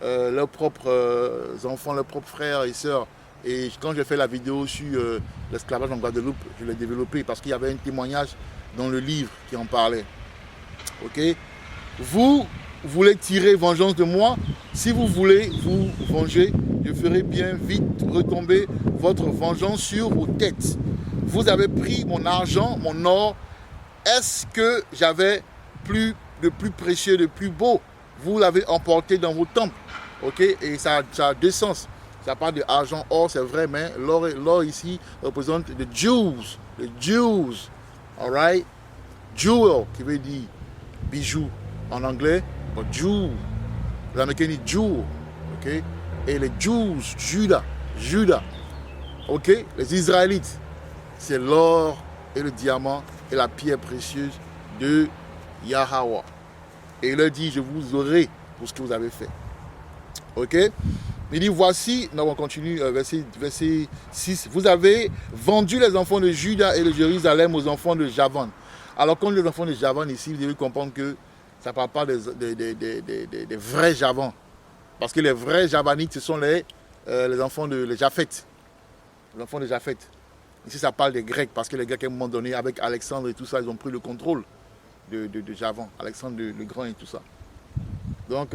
leurs propres enfants, leurs propres frères et sœurs Et quand j'ai fait la vidéo sur l'esclavage en Guadeloupe, je l'ai développé parce qu'il y avait un témoignage dans le livre qui en parlait. Ok? Vous voulez tirer vengeance de moi? Si vous voulez vous venger, je ferai bien vite retomber votre vengeance sur vos têtes. Vous avez pris mon argent, mon or. Est-ce que j'avais de plus précieux, de plus beau? Vous l'avez emporté dans vos temples. Ok? Et ça a deux sens. Ça parle de argent, or, c'est vrai, mais l'or ici représente les Jews. Les Jews. Alright? Jewel, qui veut dire bijou en anglais. But Jew. Les Américains disent Jew. Ok? Et les Jews, Judas. Ok? Les Israélites. C'est l'or et le diamant et la pierre précieuse de Yahweh. Et il leur dit, je vous aurai pour ce que vous avez fait. Ok? Il dit, voici, on continue, verset 6. Vous avez vendu les enfants de Juda et de Jérusalem aux enfants de Javan. Alors, quand les enfants de Javan ici, vous devez comprendre que ça ne parle pas des vrais Javans. Parce que les vrais Javanites, ce sont les enfants de Japheth. Les enfants de Japheth. Ici, ça parle des Grecs, parce que les Grecs, à un moment donné, avec Alexandre et tout ça, ils ont pris le contrôle de Javan, Alexandre le Grand et tout ça. Donc,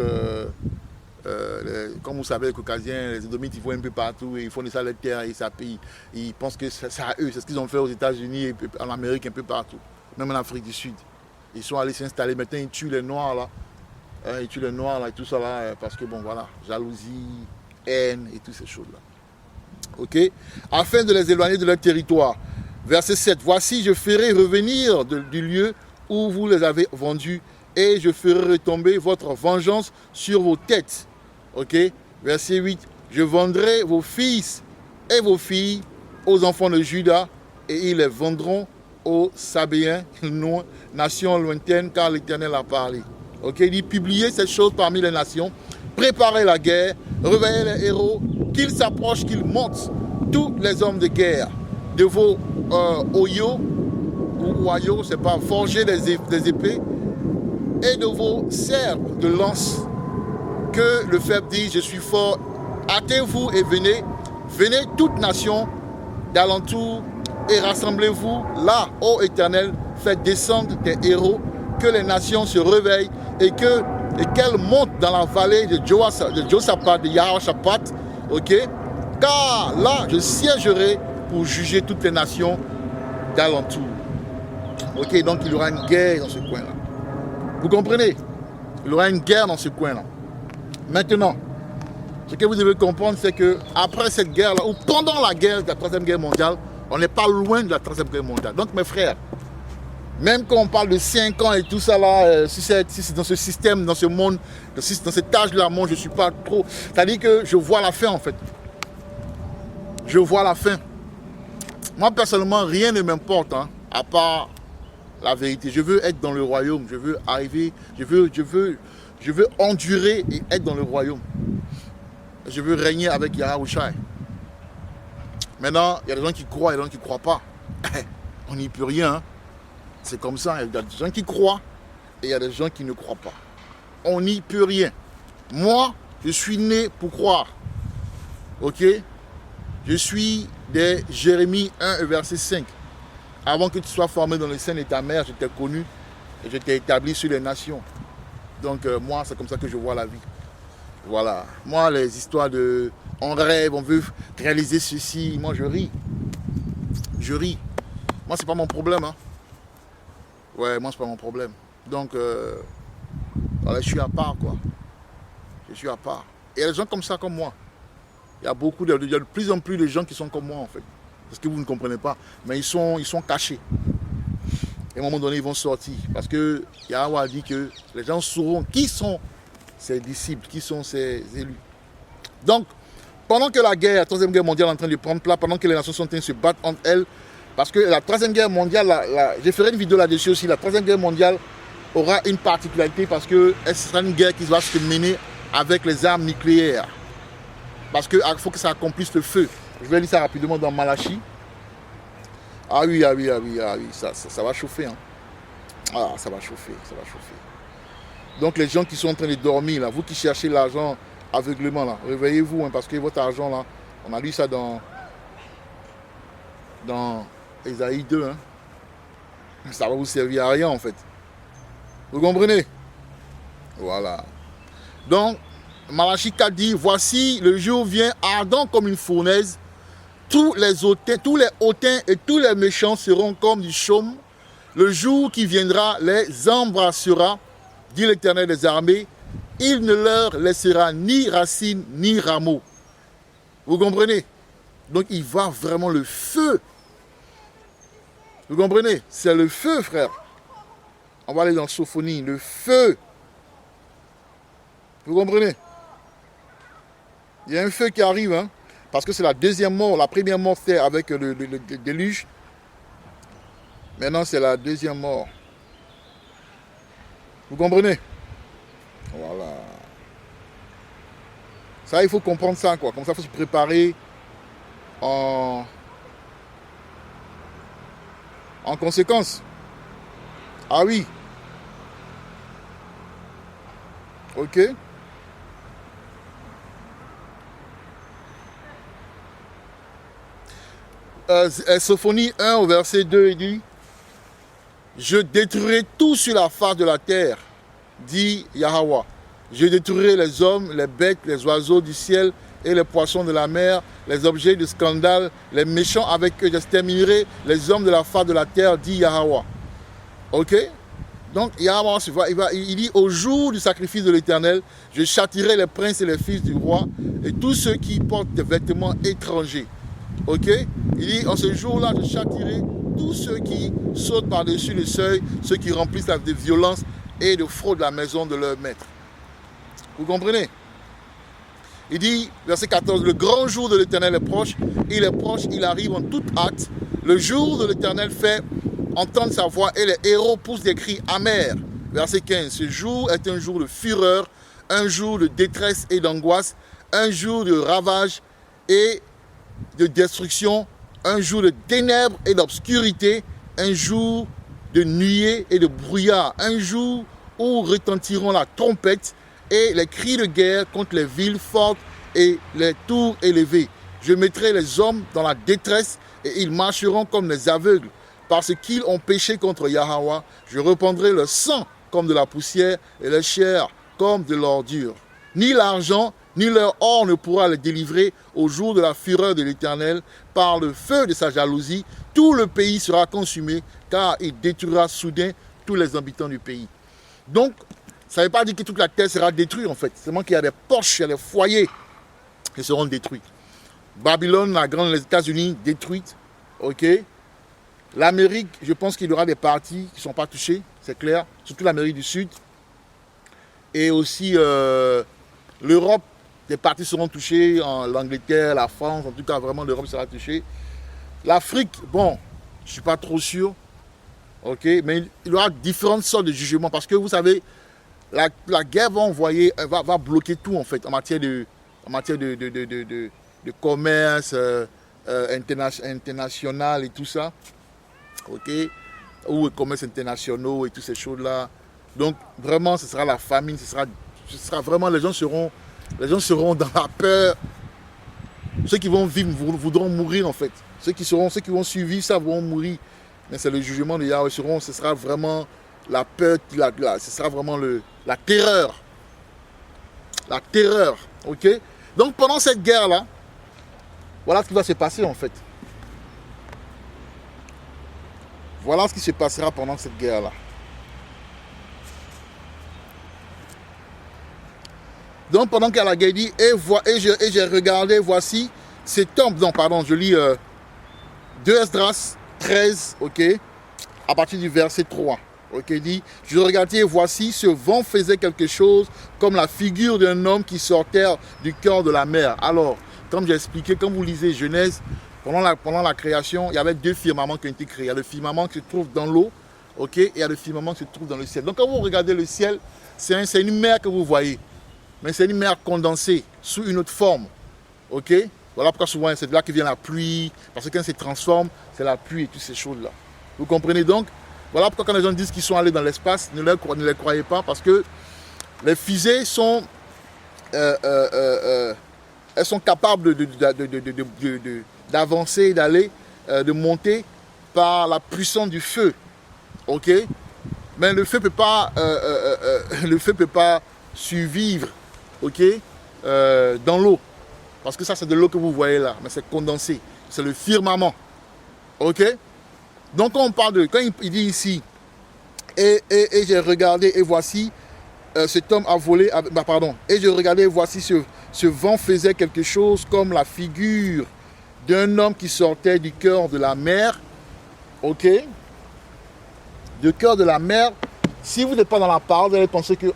comme vous savez, les Caucasiens, les Édomites, ils vont un peu partout, et ils font de ça les terres, et ça paye. Ils pensent que c'est à eux, c'est ce qu'ils ont fait aux États-Unis, et en Amérique, un peu partout, même en Afrique du Sud. Ils sont allés s'installer, maintenant ils tuent les Noirs, là. Ils tuent les Noirs, là, et tout ça, là, parce que, bon, voilà, jalousie, haine, et toutes ces choses-là. Ok, afin de les éloigner de leur territoire. Verset 7. Voici, je ferai revenir du lieu où vous les avez vendus et je ferai retomber votre vengeance sur vos têtes. Ok, verset 8. Je vendrai vos fils et vos filles aux enfants de Juda et ils les vendront aux Sabéens, nation lointaine, car l'Éternel a parlé. Ok, il dit publiez ces choses parmi les nations, préparez la guerre, réveillez les héros, qu'ils s'approchent, qu'ils montent, tous les hommes de guerre, de vos oyos, ou oyos, c'est pas, forger des épées, et de vos serpes de lance, que le faible dit, je suis fort, hâtez-vous et venez toutes nations d'alentour, et rassemblez-vous là, ô Éternel, faites descendre des héros, que les nations se réveillent, et qu'elles montent dans la vallée de Josaphat, de Yahoshaphat, ok? Car là, je siégerai pour juger toutes les nations d'alentour. Ok, donc il y aura une guerre dans ce coin-là. Vous comprenez? Il y aura une guerre dans ce coin-là. Maintenant, ce que vous devez comprendre, c'est que après cette guerre-là, ou pendant la guerre de la Troisième Guerre mondiale, on n'est pas loin de la Troisième Guerre mondiale. Donc mes frères, même quand on parle de 5 ans et tout ça là, si c'est dans ce système, dans ce monde, dans cet âge-là, moi je ne suis pas trop... C'est-à-dire que je vois la fin en fait. Je vois la fin. Moi personnellement, rien ne m'importe, hein, à part la vérité. Je veux être dans le royaume, je veux arriver, je veux endurer et être dans le royaume. Je veux régner avec Yahushua. Maintenant, il y a des gens qui croient et des gens qui ne croient pas. On n'y peut rien, hein. C'est comme ça, il y a des gens qui croient et il y a des gens qui ne croient pas. On n'y peut rien. Moi, je suis né pour croire. Ok? Je suis des Jérémie 1, verset 5. Avant que tu sois formé dans le sein de ta mère, je t'ai connu et je t'ai établi sur les nations. Donc moi, c'est comme ça que je vois la vie. Voilà. Moi, les histoires de... On rêve, on veut réaliser ceci. Moi, je ris. Je ris. Moi, c'est pas mon problème, hein. Ouais, moi, c'est pas mon problème. Donc, voilà, je suis à part, quoi. Je suis à part. Et il y a des gens comme ça, comme moi. Il y a de plus en plus de gens qui sont comme moi, en fait. Parce que vous ne comprenez pas. Mais ils sont cachés. Et à un moment donné, ils vont sortir. Parce que Yahweh a dit que les gens sauront qui sont ses disciples, qui sont ses élus. Donc, pendant que la Troisième Guerre mondiale est en train de prendre place, pendant que les nations sont en train de se battre entre elles, parce que la Troisième Guerre mondiale, j'ai fait une vidéo là-dessus aussi, la Troisième Guerre mondiale aura une particularité parce que ce sera une guerre qui va se mener avec les armes nucléaires. Parce qu'il faut que ça accomplisse le feu. Je vais lire ça rapidement dans Malachie. Ah oui, ça va chauffer. Hein. Ah, ça va chauffer. Donc les gens qui sont en train de dormir, là, vous qui cherchez l'argent aveuglément, là, réveillez-vous, hein, parce que votre argent, là, On a lu ça dans Ésaïe 2. Hein. Ça va vous servir à rien en fait. Vous comprenez? Voilà. Donc, Malachie 4 dit, voici le jour vient ardent comme une fournaise. Tous les hautains et tous les méchants seront comme du chaume. Le jour qui viendra les embrassera, dit l'Éternel des armées. Il ne leur laissera ni racines ni rameaux. Vous comprenez? Donc il va vraiment le feu. Vous comprenez? C'est le feu, frère. On va aller dans Sophonie. Le feu. Vous comprenez? Il y a un feu qui arrive, hein, parce que c'est la deuxième mort. La première mort, c'était avec le déluge. Maintenant, c'est la deuxième mort. Vous comprenez? Voilà. Ça, il faut comprendre ça, quoi. Comme ça, il faut se préparer en conséquence. Ah oui. Ok. Sophonie 1 au verset 2, il dit, je détruirai tout sur la face de la terre, dit Yahweh. Je détruirai les hommes, les bêtes, les oiseaux du ciel et les poissons de la mer, les objets de scandale, les méchants avec eux. J'exterminerai les hommes de la face de la terre, dit Yahweh. Ok? Donc Yahweh, il dit, au jour du sacrifice de l'Éternel, je châtirai les princes et les fils du roi et tous ceux qui portent des vêtements étrangers. Ok? Il dit, en ce jour-là, je châtirai tous ceux qui sautent par-dessus le seuil, ceux qui remplissent de violence et de fraude la maison de leur maître. Vous comprenez? Il dit, verset 14, le grand jour de l'Éternel est proche, il arrive en toute hâte. Le jour de l'Éternel fait entendre sa voix et les héros poussent des cris amers. Verset 15, ce jour est un jour de fureur, un jour de détresse et d'angoisse, un jour de ravage et de destruction, un jour de ténèbres et d'obscurité, un jour de nuée et de brouillard, un jour où retentiront la trompette et les cris de guerre contre les villes fortes et les tours élevées. Je mettrai les hommes dans la détresse et ils marcheront comme des aveugles parce qu'ils ont péché contre Yahweh. Je répandrai le sang comme de la poussière et la chair comme de l'ordure. Ni l'argent ni leur or ne pourra les délivrer au jour de la fureur de l'Éternel. Par le feu de sa jalousie, tout le pays sera consumé, car il détruira soudain tous les habitants du pays. Donc, ça ne veut pas dire que toute la terre sera détruite en fait. C'est seulement qu'il y a des poches, il y a des foyers qui seront détruits. Babylone, la grande, les États-Unis, détruites. Ok. L'Amérique, je pense qu'il y aura des parties qui ne sont pas touchées, c'est clair. Surtout l'Amérique du Sud. Et aussi l'Europe. Des parties seront touchées, l'Angleterre, la France, en tout cas vraiment l'Europe sera touchée. L'Afrique, bon, je ne suis pas trop sûr, ok, mais il y aura différentes sortes de jugements parce que vous savez, la guerre va envoyer, va bloquer tout en fait en matière de commerce international et tout ça, ok, ou commerce international et toutes ces choses-là. Donc vraiment, ce sera la famine, ce sera vraiment, les gens seront dans la peur. Ceux qui vont vivre voudront mourir en fait. Ceux qui vont survivre, ça vont mourir. Mais c'est le jugement de Yahweh. Ce sera vraiment la peur, ce sera vraiment la terreur. La terreur. Ok? Donc pendant cette guerre-là, voilà ce qui va se passer en fait. Voilà ce qui se passera pendant cette guerre-là. Donc pendant qu'elle a dit, et j'ai regardé, voici cet homme, non pardon, je lis 2 Esdras 13, ok, à partir du verset 3, ok, il dit, je regardais, voici ce vent faisait quelque chose comme la figure d'un homme qui sortait du cœur de la mer. Alors, comme j'ai expliqué, quand vous lisez Genèse, pendant la création, il y avait 2 firmaments qui ont été créés. Il y a le firmament qui se trouve dans l'eau, ok, et il y a le firmament qui se trouve dans le ciel. Donc quand vous regardez le ciel, c'est une mer que vous voyez. Mais c'est une mer condensée sous une autre forme. Ok? Voilà pourquoi souvent c'est de là que vient la pluie. Parce que quand ça se transforme, c'est la pluie et toutes ces choses-là. Vous comprenez donc? Voilà pourquoi quand les gens disent qu'ils sont allés dans l'espace, ne les croyez pas. Parce que les fusées sont elles sont capables d'avancer, d'aller, de monter par la puissance du feu. Ok? Mais le feu peut pas survivre, ok, dans l'eau. Parce que ça, c'est de l'eau que vous voyez là, mais c'est condensé. C'est le firmament. Ok? Donc, quand on parle de... Quand il dit ici, et j'ai regardé, et voici, cet homme a volé... Et j'ai regardé, et voici, ce vent faisait quelque chose comme la figure d'un homme qui sortait du cœur de la mer. Ok? Du cœur de la mer. Si vous n'êtes pas dans la parole, vous allez penser que...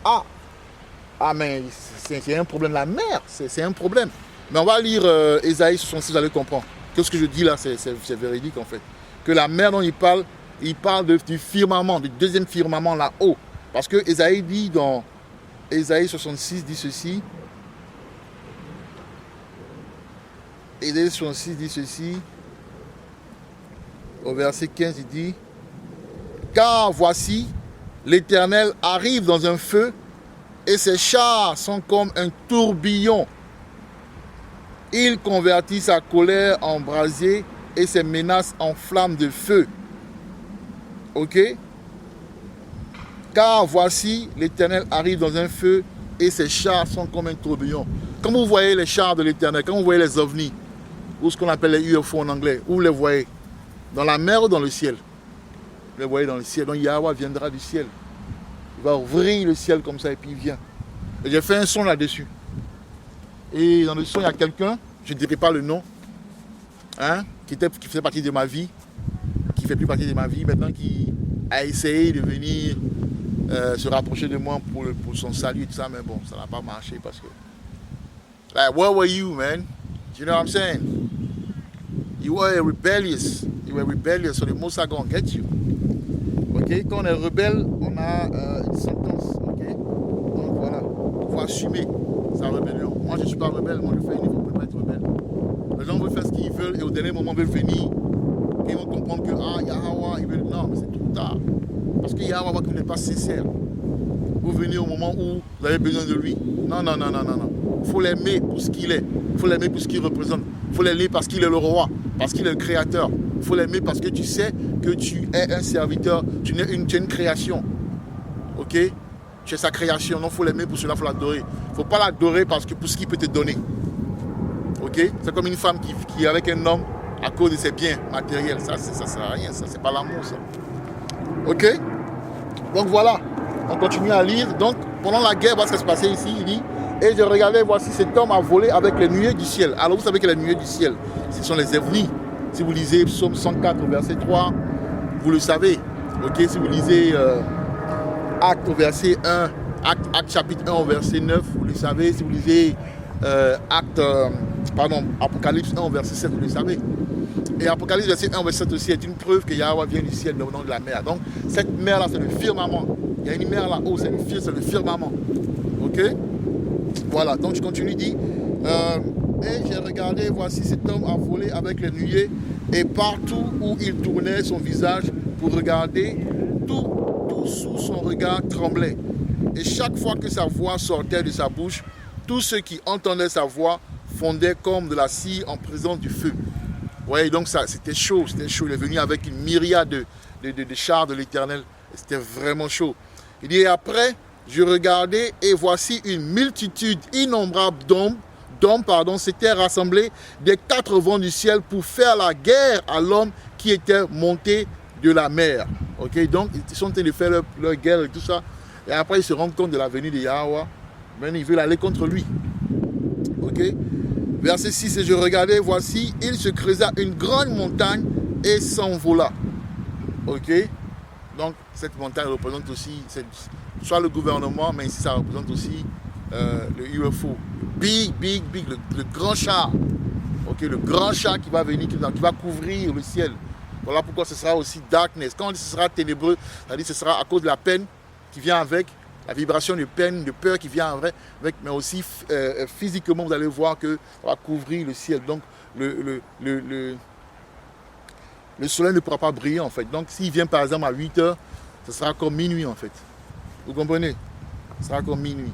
mais c'est un problème de la mer. C'est un problème. Mais on va lire Ésaïe 66, vous allez comprendre. Que ce que je dis là, c'est véridique en fait. Que la mer dont il parle du firmament, du deuxième firmament là-haut. Parce que Ésaïe dit dans Ésaïe 66, dit ceci. Ésaïe 66 dit ceci. Au verset 15, il dit: car voici, l'Éternel arrive dans un feu, et ses chars sont comme un tourbillon. Il convertit sa colère en brasier et ses menaces en flammes de feu. Ok? Car voici, l'Éternel arrive dans un feu et ses chars sont comme un tourbillon. Quand vous voyez les chars de l'Éternel, quand vous voyez les ovnis, ou ce qu'on appelle les UFO en anglais, où vous les voyez? Dans la mer ou dans le ciel? Vous les voyez dans le ciel. Donc Yahweh viendra du ciel. Il va ouvrir le ciel comme ça et puis il vient. Et j'ai fait un son là-dessus. Et dans le son, il y a quelqu'un, je ne dirai pas le nom, qui faisait partie de ma vie, qui fait plus partie de ma vie maintenant, qui a essayé de venir se rapprocher de moi pour son salut et tout ça, mais bon, ça n'a pas marché parce que... Like, where were you, man? You know what I'm saying? You were rebellious, so the Most High gonna get you. Ok? Quand on est rebelle, on a une sentence, ok? Donc voilà, il faut assumer sa rébellion. Moi, je ne suis pas rebelle, moi je fais un niveau pour ne pas être rebelle. Les gens veulent faire ce qu'ils veulent et au dernier moment veulent venir. Et ils vont comprendre que, Yahweh, ils veulent... Non, mais c'est trop tard. Parce que Yahweh voit que vous n'êtes pas sincère. Vous venez au moment où vous avez besoin de lui. Non. Il faut l'aimer pour ce qu'il est. Il faut l'aimer pour ce qu'il représente. Il faut l'aimer parce qu'il est le roi, parce qu'il est le créateur. Il faut l'aimer parce que tu sais que tu es un serviteur, tu es une création. Ok? Tu es sa création, donc il faut l'aimer pour cela, il faut l'adorer. Il ne faut pas l'adorer pour ce qu'il peut te donner. Ok? C'est comme une femme qui est avec un homme à cause de ses biens matériels. Ça ne sert à rien, ça, c'est pas l'amour, ça. Ok? Donc voilà, on continue à lire. Donc, pendant la guerre, voilà ce qui se passait ici, il dit: et je regardais, voici cet homme a volé avec les nuées du ciel. Alors vous savez que les nuées du ciel, ce sont les ovnis. Si vous lisez Psaume 104, verset 3, vous le savez. Ok, si vous lisez Acte chapitre 1 au verset 9, vous le savez. Si vous lisez Apocalypse 1 au verset 7, vous le savez. Et Apocalypse verset 1 au verset 7 aussi est une preuve que Yahweh vient du ciel venant de la mer. Donc cette mer là, c'est le firmament. Il y a une mer là-haut, c'est le firmament. Ok? Voilà, donc je continue, dit, et j'ai regardé, voici cet homme a volé avec les nuées, et partout où il tournait son visage pour regarder, tout sous son regard tremblait. Et chaque fois que sa voix sortait de sa bouche, tous ceux qui entendaient sa voix fondaient comme de la cire en présence du feu. Vous voyez, donc ça, c'était chaud. Il est venu avec une myriade de chars de l'Éternel. C'était vraiment chaud. Il dit, et après, je regardais et voici une multitude innombrable d'hommes s'étaient rassemblés des quatre vents du ciel pour faire la guerre à l'homme qui était monté de la mer. Ok, donc ils sont en train de faire leur guerre et tout ça. Et après ils se rendent compte de la venue de Yahweh. Maintenant ils veulent aller contre lui. Ok. Verset 6, et je regardais, voici, il se creusa une grande montagne et s'envola. Ok. Donc cette montagne représente aussi soit le gouvernement, mais ici ça représente aussi le UFO. Big, le grand char. Ok, le grand char qui va venir, qui va couvrir le ciel. Voilà pourquoi ce sera aussi darkness. Quand on dit que ce sera ténébreux, ça dit que ce sera à cause de la peine qui vient avec, la vibration de peine, de peur qui vient avec, mais aussi physiquement, vous allez voir que ça va couvrir le ciel. Donc le soleil ne pourra pas briller en fait. Donc s'il vient par exemple à 8 heures, ce sera comme minuit en fait. Vous comprenez? Ce sera comme minuit.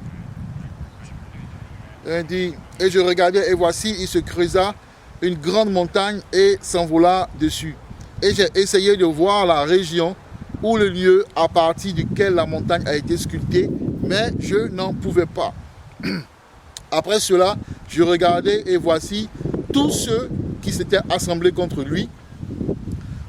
Il dit, et je regardais, et voici, il se creusa une grande montagne et s'envola dessus. Et j'ai essayé de voir la région ou le lieu à partir duquel la montagne a été sculptée, mais je n'en pouvais pas. Après cela, je regardais et voici tous ceux qui s'étaient assemblés contre lui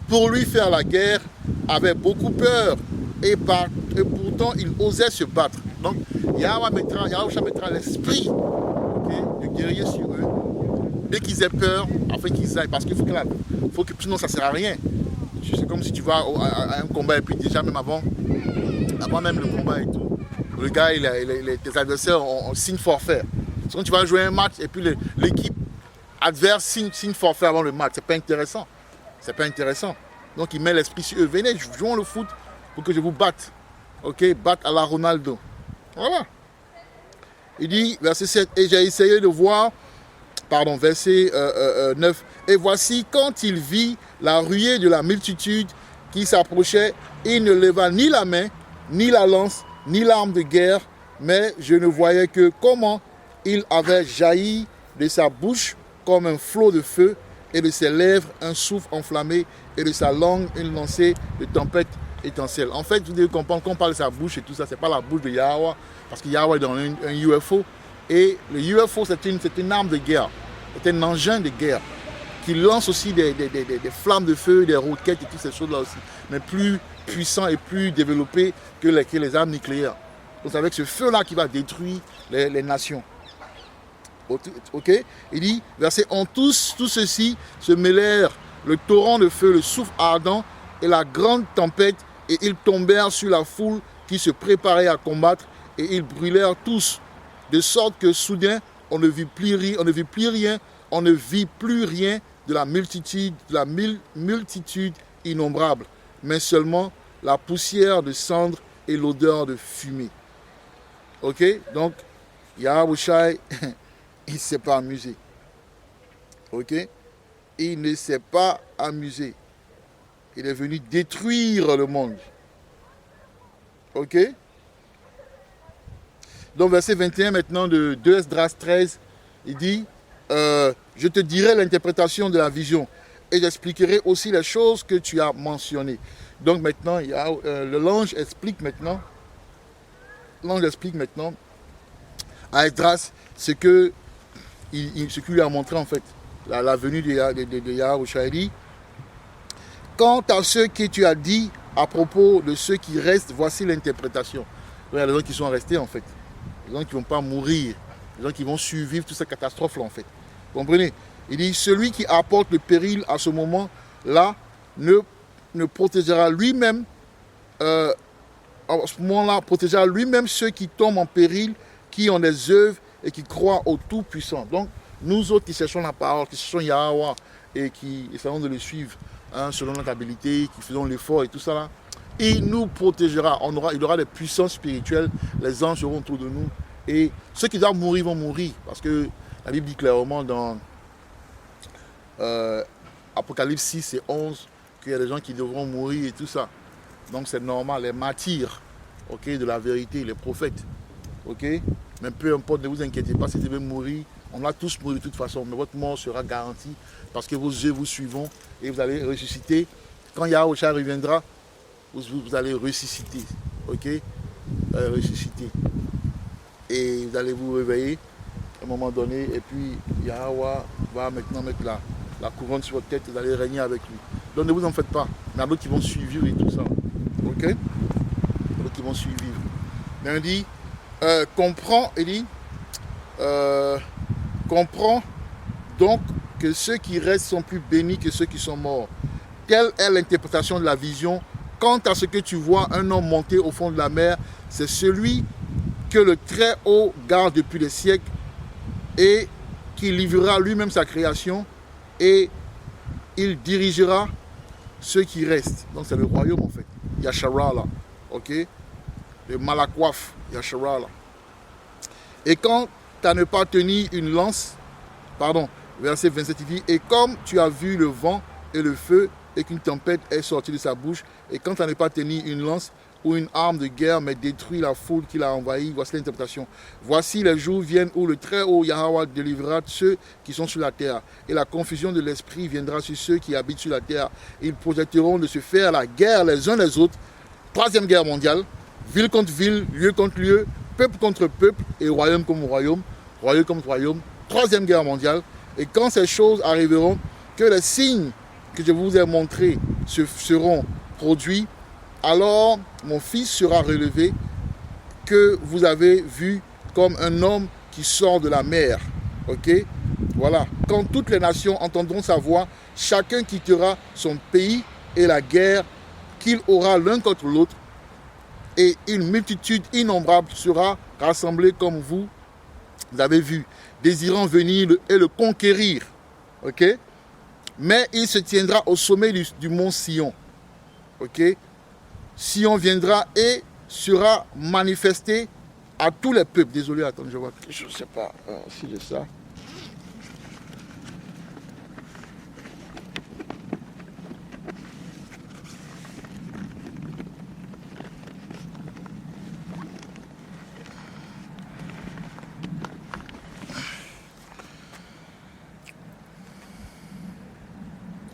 pour lui faire la guerre avaient beaucoup peur et pourtant ils osaient se battre. Donc Yahweh mettra l'esprit, okay, de guerrier sur eux dès qu'ils aient peur afin qu'ils aillent, parce qu'il faut que sinon ça ne sert à rien. C'est comme si tu vas à un combat et puis déjà même avant même le combat et tout, le gars, tes adversaires ont signe forfait. Quand tu vas jouer un match et puis l'équipe adverse signe forfait avant le match, c'est pas intéressant. C'est pas intéressant. Donc il met l'esprit sur eux. Venez, jouons le foot pour que je vous batte. Ok, batte à la Ronaldo. Voilà. Il dit, verset 7, et j'ai essayé de voir, verset 9, et voici quand il vit la ruée de la multitude qui s'approchait, il ne leva ni la main, ni la lance, ni l'arme de guerre, mais je ne voyais que comment il avait jailli de sa bouche comme un flot de feu, et de ses lèvres un souffle enflammé, et de sa langue une lancée de tempête étincelle. En fait, vous devez comprendre, quand on parle de sa bouche et tout ça, c'est pas la bouche de Yahweh, parce que Yahweh est dans un UFO, et le UFO c'est une arme de guerre, c'est un engin de guerre, qui lance aussi des flammes de feu, des roquettes et toutes ces choses-là aussi, mais plus puissant et plus développé que les armes nucléaires. Donc c'est avec ce feu-là qui va détruire les nations. Ok, il dit, verset 11, tous ceux-ci se mêlèrent le torrent de feu, le souffle ardent et la grande tempête, et ils tombèrent sur la foule qui se préparait à combattre, et ils brûlèrent tous, de sorte que soudain on ne vit plus rien de la multitude innombrable, mais seulement la poussière de cendre et l'odeur de fumée. Ok, donc Yahweh il ne s'est pas amusé. Ok? Il ne s'est pas amusé. Il est venu détruire le monde. Ok? Donc verset 21 maintenant de 2 Esdras 13, il dit, je te dirai l'interprétation de la vision et j'expliquerai aussi les choses que tu as mentionnées. Donc maintenant, l'ange explique maintenant à Esdras ce qu'il lui a montré en fait, la venue de Yahweh. Il dit, quant à ce que tu as dit à propos de ceux qui restent, voici l'interprétation. Il y a les gens qui sont restés en fait, les gens qui ne vont pas mourir, les gens qui vont survivre toute cette catastrophe là en fait. Vous comprenez? Il dit, celui qui apporte le péril à ce moment-là ne protégera lui-même, à ce moment-là, protégera lui-même ceux qui tombent en péril, qui ont des œuvres et qui croient au Tout-Puissant. Donc, nous autres qui cherchons la parole, qui cherchons Yahweh et qui essayons de le suivre selon notre habilité, qui faisons l'effort et tout ça là, il nous protégera. Il aura des puissances spirituelles, les anges seront autour de nous. Et ceux qui doivent mourir vont mourir. Parce que la Bible dit clairement dans Apocalypse 6 et 11 qu'il y a des gens qui devront mourir et tout ça. Donc c'est normal, les martyrs, okay, de la vérité, les prophètes. Okay? Mais peu importe, ne vous inquiétez pas, si vous devez mourir, on va tous mourir de toute façon, mais votre mort sera garantie parce que vos yeux vous suivront et vous allez ressusciter. Quand Yahweh reviendra, vous allez ressusciter. Ok? Ressusciter. Et vous allez vous réveiller à un moment donné, et puis Yahweh va maintenant mettre la couronne sur votre tête, vous allez régner avec lui. Donc ne vous en faites pas. Il y en a d'autres qui vont suivre et tout ça. Ok? D'autres qui vont suivre. Mais on dit, comprends donc que ceux qui restent sont plus bénis que ceux qui sont morts. Telle est l'interprétation de la vision. Quant à ce que tu vois, un homme monter au fond de la mer, c'est celui que le Très-Haut garde depuis des siècles et qui livrera lui-même sa création et il dirigera ceux qui restent. Donc c'est le royaume en fait. Yashara là. Ok? Le Malakwaf. Yashara là. Et quand tu ne pas tenu une lance, verset 27, il dit, et comme tu as vu le vent et le feu, et qu'une tempête est sortie de sa bouche, et quand tu n'as pas tenu une lance ou une arme de guerre, mais détruit la foule qui l'a envahi. Voici l'interprétation. Voici les jours viennent où le Très-Haut Yahweh délivrera ceux qui sont sur la terre. Et la confusion de l'esprit viendra sur ceux qui habitent sur la terre. Ils projetteront de se faire la guerre les uns les autres. Troisième guerre mondiale. Ville contre ville, lieu contre lieu, peuple contre peuple, et royaume comme royaume, royaume contre royaume. Troisième guerre mondiale. Et quand ces choses arriveront, que les signes que je vous ai montrés seront produits, alors mon fils sera relevé, que vous avez vu comme un homme qui sort de la mer. Ok? Voilà. Quand toutes les nations entendront sa voix, chacun quittera son pays et la guerre qu'il aura l'un contre l'autre, et une multitude innombrable sera rassemblée comme vous avez vu, désirant venir et le conquérir. Ok? Mais il se tiendra au sommet du mont Sion. Ok? Sion viendra et sera manifesté à tous les peuples. Désolé, attends, je vois quelque chose, je ne sais pas si j'ai ça.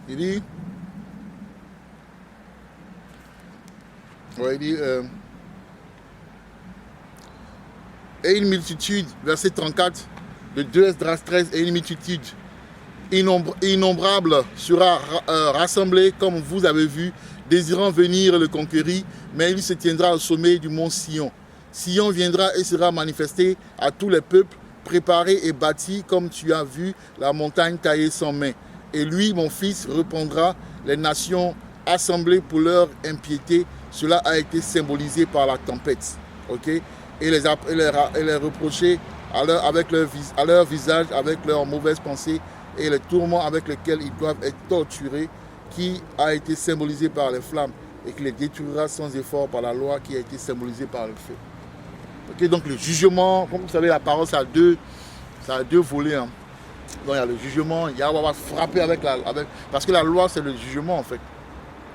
Il dit, et une multitude, verset 34 de 2 Esdras 13, et une multitude innombrable sera rassemblée comme vous avez vu, désirant venir le conquérir, mais il se tiendra au sommet du mont Sion. Sion viendra et sera manifesté à tous les peuples, préparé et bâti comme tu as vu la montagne taillée sans main. Et lui, mon fils, reprendra les nations assemblées pour leur impiété. Cela a été symbolisé par la tempête. Okay? Et les reprocher avec leur visage, avec leurs mauvaises pensées et les tourments avec lesquels ils doivent être torturés, qui a été symbolisé par les flammes et qui les détruira sans effort par la loi qui a été symbolisée par le feu. Okay? Donc le jugement, comme vous savez, la parole, ça a deux volets. Hein. Donc il y a le jugement, Yahweh va frapper parce que la loi c'est le jugement en fait.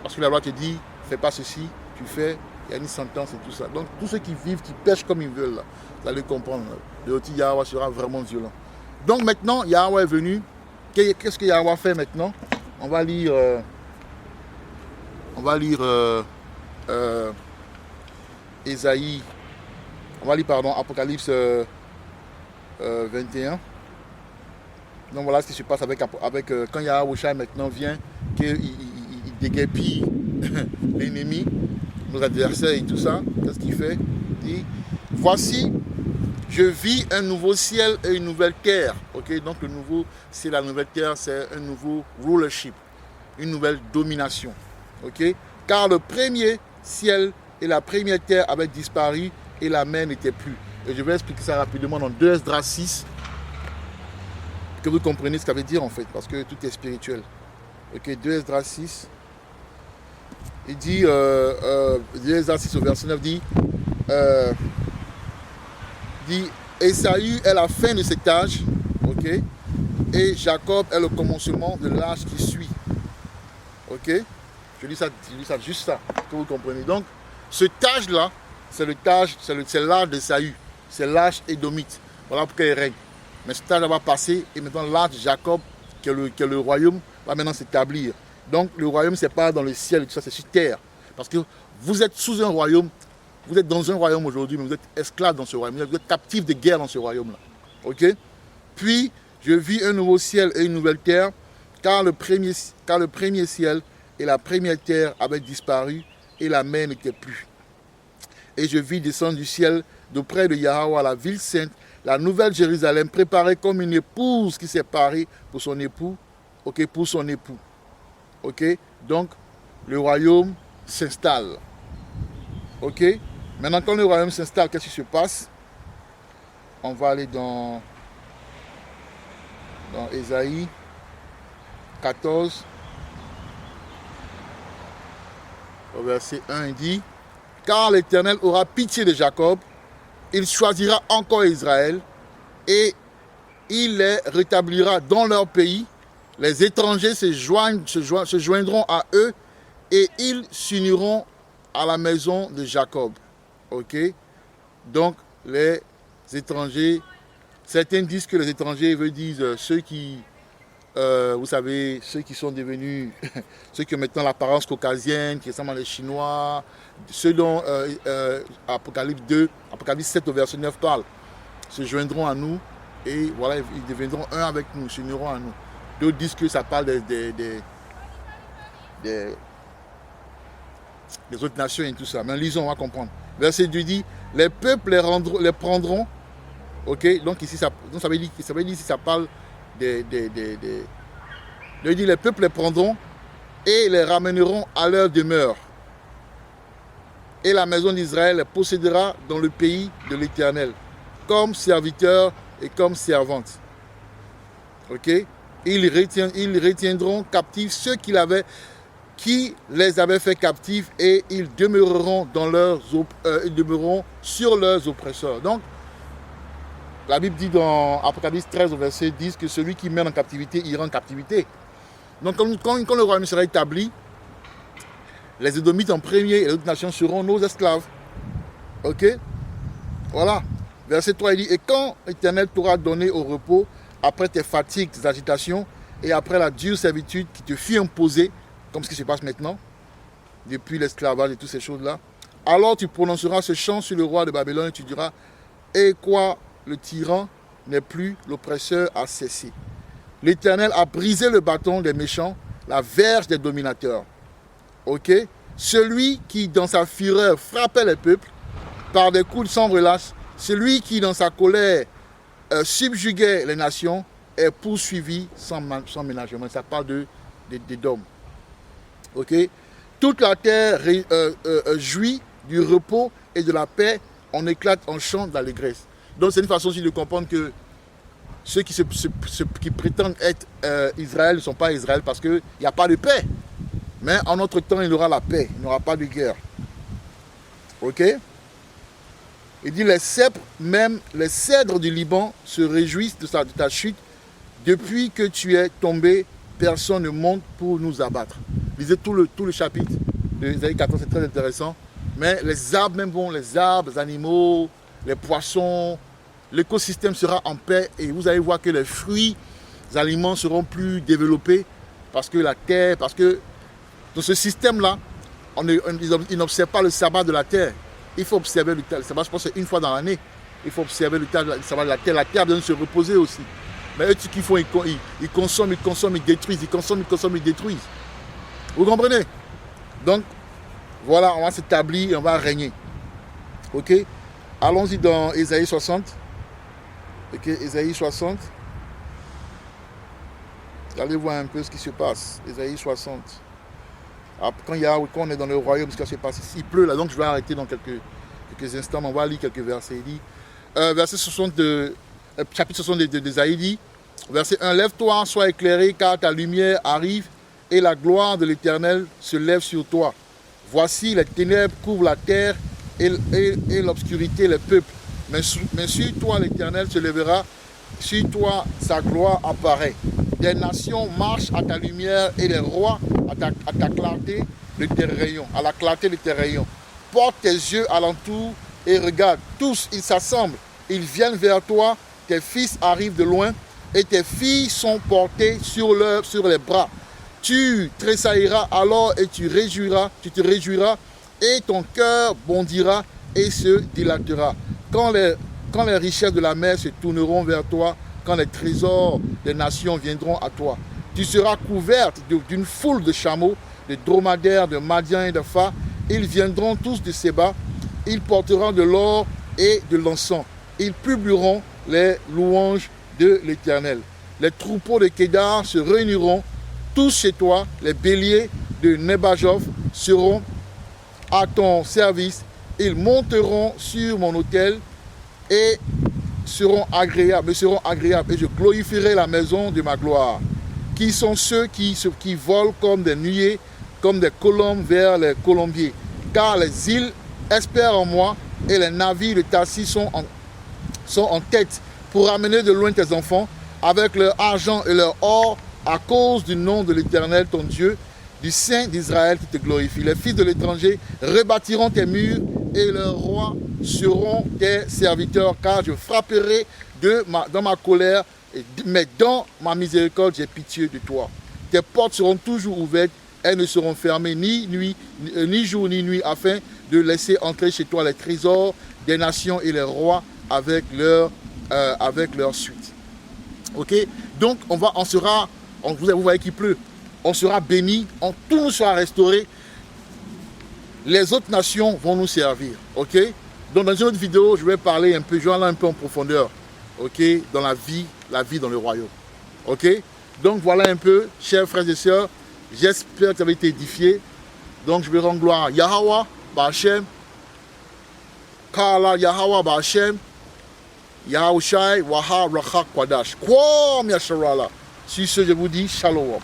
Parce que la loi te dit, fais pas ceci, tu fais, il y a une sentence et tout ça. Donc tous ceux qui vivent, qui pêchent comme ils veulent, là, vous allez comprendre. Le outil Yahweh sera vraiment violent. Donc maintenant, Yahweh est venu. Qu'est-ce que Yahweh fait maintenant? On va lire Ésaïe, Apocalypse 21. Donc voilà ce qui se passe avec quand Yahweh maintenant vient, qu'il déguerpit l'ennemi, nos adversaires et tout ça. Qu'est-ce qu'il fait? Il dit, voici, je vis un nouveau ciel et une nouvelle terre. Okay? Donc le nouveau ciel et la nouvelle terre, c'est un nouveau rulership, une nouvelle domination. Okay? Car le premier ciel et la première terre avaient disparu et la mer n'était plus. Et je vais expliquer ça rapidement dans 2 Esdras 6. Que vous compreniez ce que ça veut dire en fait, parce que tout est spirituel. Ok, 2 Esdras 6. Il dit, 2 Esdras 6 au verset 9 dit, Esaü est la fin de cet âge, ok, et Jacob est le commencement de l'âge qui suit. Ok, je dis ça juste ça, que vous comprenez. Donc, cet âge-là, c'est l'âge d'Esaü, c'est l'âge édomite. Voilà pourquoi il règne. Mais cet âge va passer et maintenant l'âge de Jacob, qui est le royaume, va maintenant s'établir. Donc le royaume, ce n'est pas dans le ciel, tout ça, c'est sur terre. Parce que vous êtes sous un royaume, vous êtes dans un royaume aujourd'hui, mais vous êtes esclave dans ce royaume, vous êtes captif de guerre dans ce royaume-là. Ok? Puis, je vis un nouveau ciel et une nouvelle terre, car le premier ciel et la première terre avaient disparu et la mer n'était plus. Et je vis descendre du ciel, d'auprès de Yahweh, la ville sainte, la nouvelle Jérusalem, préparée comme une épouse qui s'est parée pour son époux. Ok, pour son époux. Ok, donc le royaume s'installe. Ok, maintenant quand le royaume s'installe, qu'est-ce qui se passe? On va aller dans Ésaïe 14, au verset 1, il dit, car l'Éternel aura pitié de Jacob, il choisira encore Israël et il les rétablira dans leur pays. Les étrangers se joindront à eux et ils s'uniront à la maison de Jacob. Ok? Donc, les étrangers, certains disent que les étrangers veulent dire ceux qui, vous savez, ceux qui sont devenus, ceux qui ont maintenant l'apparence caucasienne, qui ressemblent à les Chinois, ceux dont Apocalypse 2, Apocalypse 7 au verset 9 parle, se joindront à nous et voilà, ils deviendront un avec nous, s'uniront à nous. D'autres disent que ça parle des autres nations et tout ça. Mais lisons, on va comprendre. Verset 2 dit, les peuples les prendront. Ok, donc ici, ça veut dire ici, ça parle il dit, les peuples les prendront et les ramèneront à leur demeure. Et la maison d'Israël les possédera dans le pays de l'Éternel, comme serviteurs et comme servantes. Ok, ils retiendront captifs ceux qui les avaient fait captifs et ils demeureront sur leurs oppresseurs. Donc, la Bible dit dans Apocalypse 13 au verset 10 que celui qui mène en captivité ira en captivité. Donc quand le royaume sera établi, les Édomites en premier et les autres nations seront nos esclaves. Ok? Voilà. Verset 3 il dit, et quand l'Éternel t'aura donné au repos, après tes fatigues, tes agitations, et après la dure servitude qui te fit imposer, comme ce qui se passe maintenant, depuis l'esclavage et toutes ces choses-là, alors tu prononceras ce chant sur le roi de Babylone et tu diras, et quoi, le tyran n'est plus, l'oppresseur a cessé. L'Éternel a brisé le bâton des méchants, la verge des dominateurs. Ok? Celui qui, dans sa fureur, frappait les peuples par des coups sans relâche, celui qui, dans sa colère, subjuguait les nations, est poursuivi sans ménagement. Ça parle d'Édom. Ok? Toute la terre jouit du repos et de la paix, on éclate en chant d'allégresse. Donc c'est une façon aussi de comprendre que ceux qui prétendent être Israël ne sont pas Israël parce qu'il n'y a pas de paix. Mais en notre temps, il y aura la paix, il n'y aura pas de guerre. Ok? Il dit les cèdres, même les cèdres du Liban se réjouissent de ta chute. Depuis que tu es tombé, personne ne monte pour nous abattre. Lisez tout le chapitre de Isaïe 14, c'est très intéressant. Mais les arbres même vont, les arbres, les animaux, les poissons, l'écosystème sera en paix et vous allez voir que les fruits, les aliments seront plus développés parce que la terre, parce que dans ce système-là, ils n'observent pas le sabbat de la terre. Il faut observer le sabbat, je pense que c'est une fois dans l'année. Il faut observer le sabbat de la terre. La terre doit se reposer aussi. Mais eux, ce qu'ils font, ils consomment, ils détruisent, ils consomment, ils détruisent. Vous comprenez? Donc, voilà, on va s'établir et on va régner. Ok? Allons-y dans Ésaïe 60. Ok, Ésaïe 60. Allez voir un peu ce qui se passe. Ésaïe 60. Quand on est dans le royaume, ce qui se passe ici, il pleut là, donc je vais arrêter dans quelques instants. On va lire quelques versets. Il dit, verset 60 chapitre 60 d'Ésaïe dit, verset 1, lève-toi, sois éclairé, car ta lumière arrive et la gloire de l'Éternel se lève sur toi. Voici, les ténèbres couvrent la terre et l'obscurité les peuples. Mais sur toi, l'Éternel se lèvera, sur toi, sa gloire apparaît. Des nations marchent à ta lumière et les rois à ta clarté de tes rayons, à la clarté de tes rayons. Porte tes yeux alentour et regarde. Tous, ils s'assemblent, ils viennent vers toi. Tes fils arrivent de loin et tes filles sont portées sur les bras. Tu tressailleras alors et tu te réjouiras et ton cœur bondira et se dilatera. Quand les richesses de la mer se tourneront vers toi, quand les trésors des nations viendront à toi, tu seras couverte d'une foule de chameaux, de dromadaires, de Madian et de Pha. Ils viendront tous de Séba, ils porteront de l'or et de l'encens. Ils publieront les louanges de l'Éternel. Les troupeaux de Kédar se réuniront tous chez toi. Les béliers de Nebajov seront à ton service. Ils monteront sur mon autel et me seront agréables et je glorifierai la maison de ma gloire. Qui sont ceux qui volent comme des nuées, comme des colombes vers les colombiers. Car les îles espèrent en moi et les navires de Tassi sont en tête pour amener de loin tes enfants avec leur argent et leur or à cause du nom de l'Éternel ton Dieu du Saint d'Israël qui te glorifie. Les fils de l'étranger rebâtiront tes murs et leurs rois seront tes serviteurs, car je frapperai dans ma colère, mais dans ma miséricorde, j'ai pitié de toi. Tes portes seront toujours ouvertes, elles ne seront fermées ni jour ni nuit, afin de laisser entrer chez toi les trésors des nations et les rois avec leur suite. Ok? Donc, vous voyez qu'il pleut. On sera béni, tout nous sera restauré. Les autres nations vont nous servir. Ok? Donc, dans une autre vidéo, je vais parler un peu, je vais aller un peu en profondeur. Ok? Dans la vie dans le royaume. Ok? Donc, voilà un peu, chers frères et sœurs. J'espère que vous avez été édifiés. Donc, je vais rendre gloire à Yahweh, Ba'Hashem, Kala Yahweh, Ba'Hashem, Yahushai, Waha, Racha, Kwadash. Kwam Yasharala. Sur ce, je vous dis Shalom.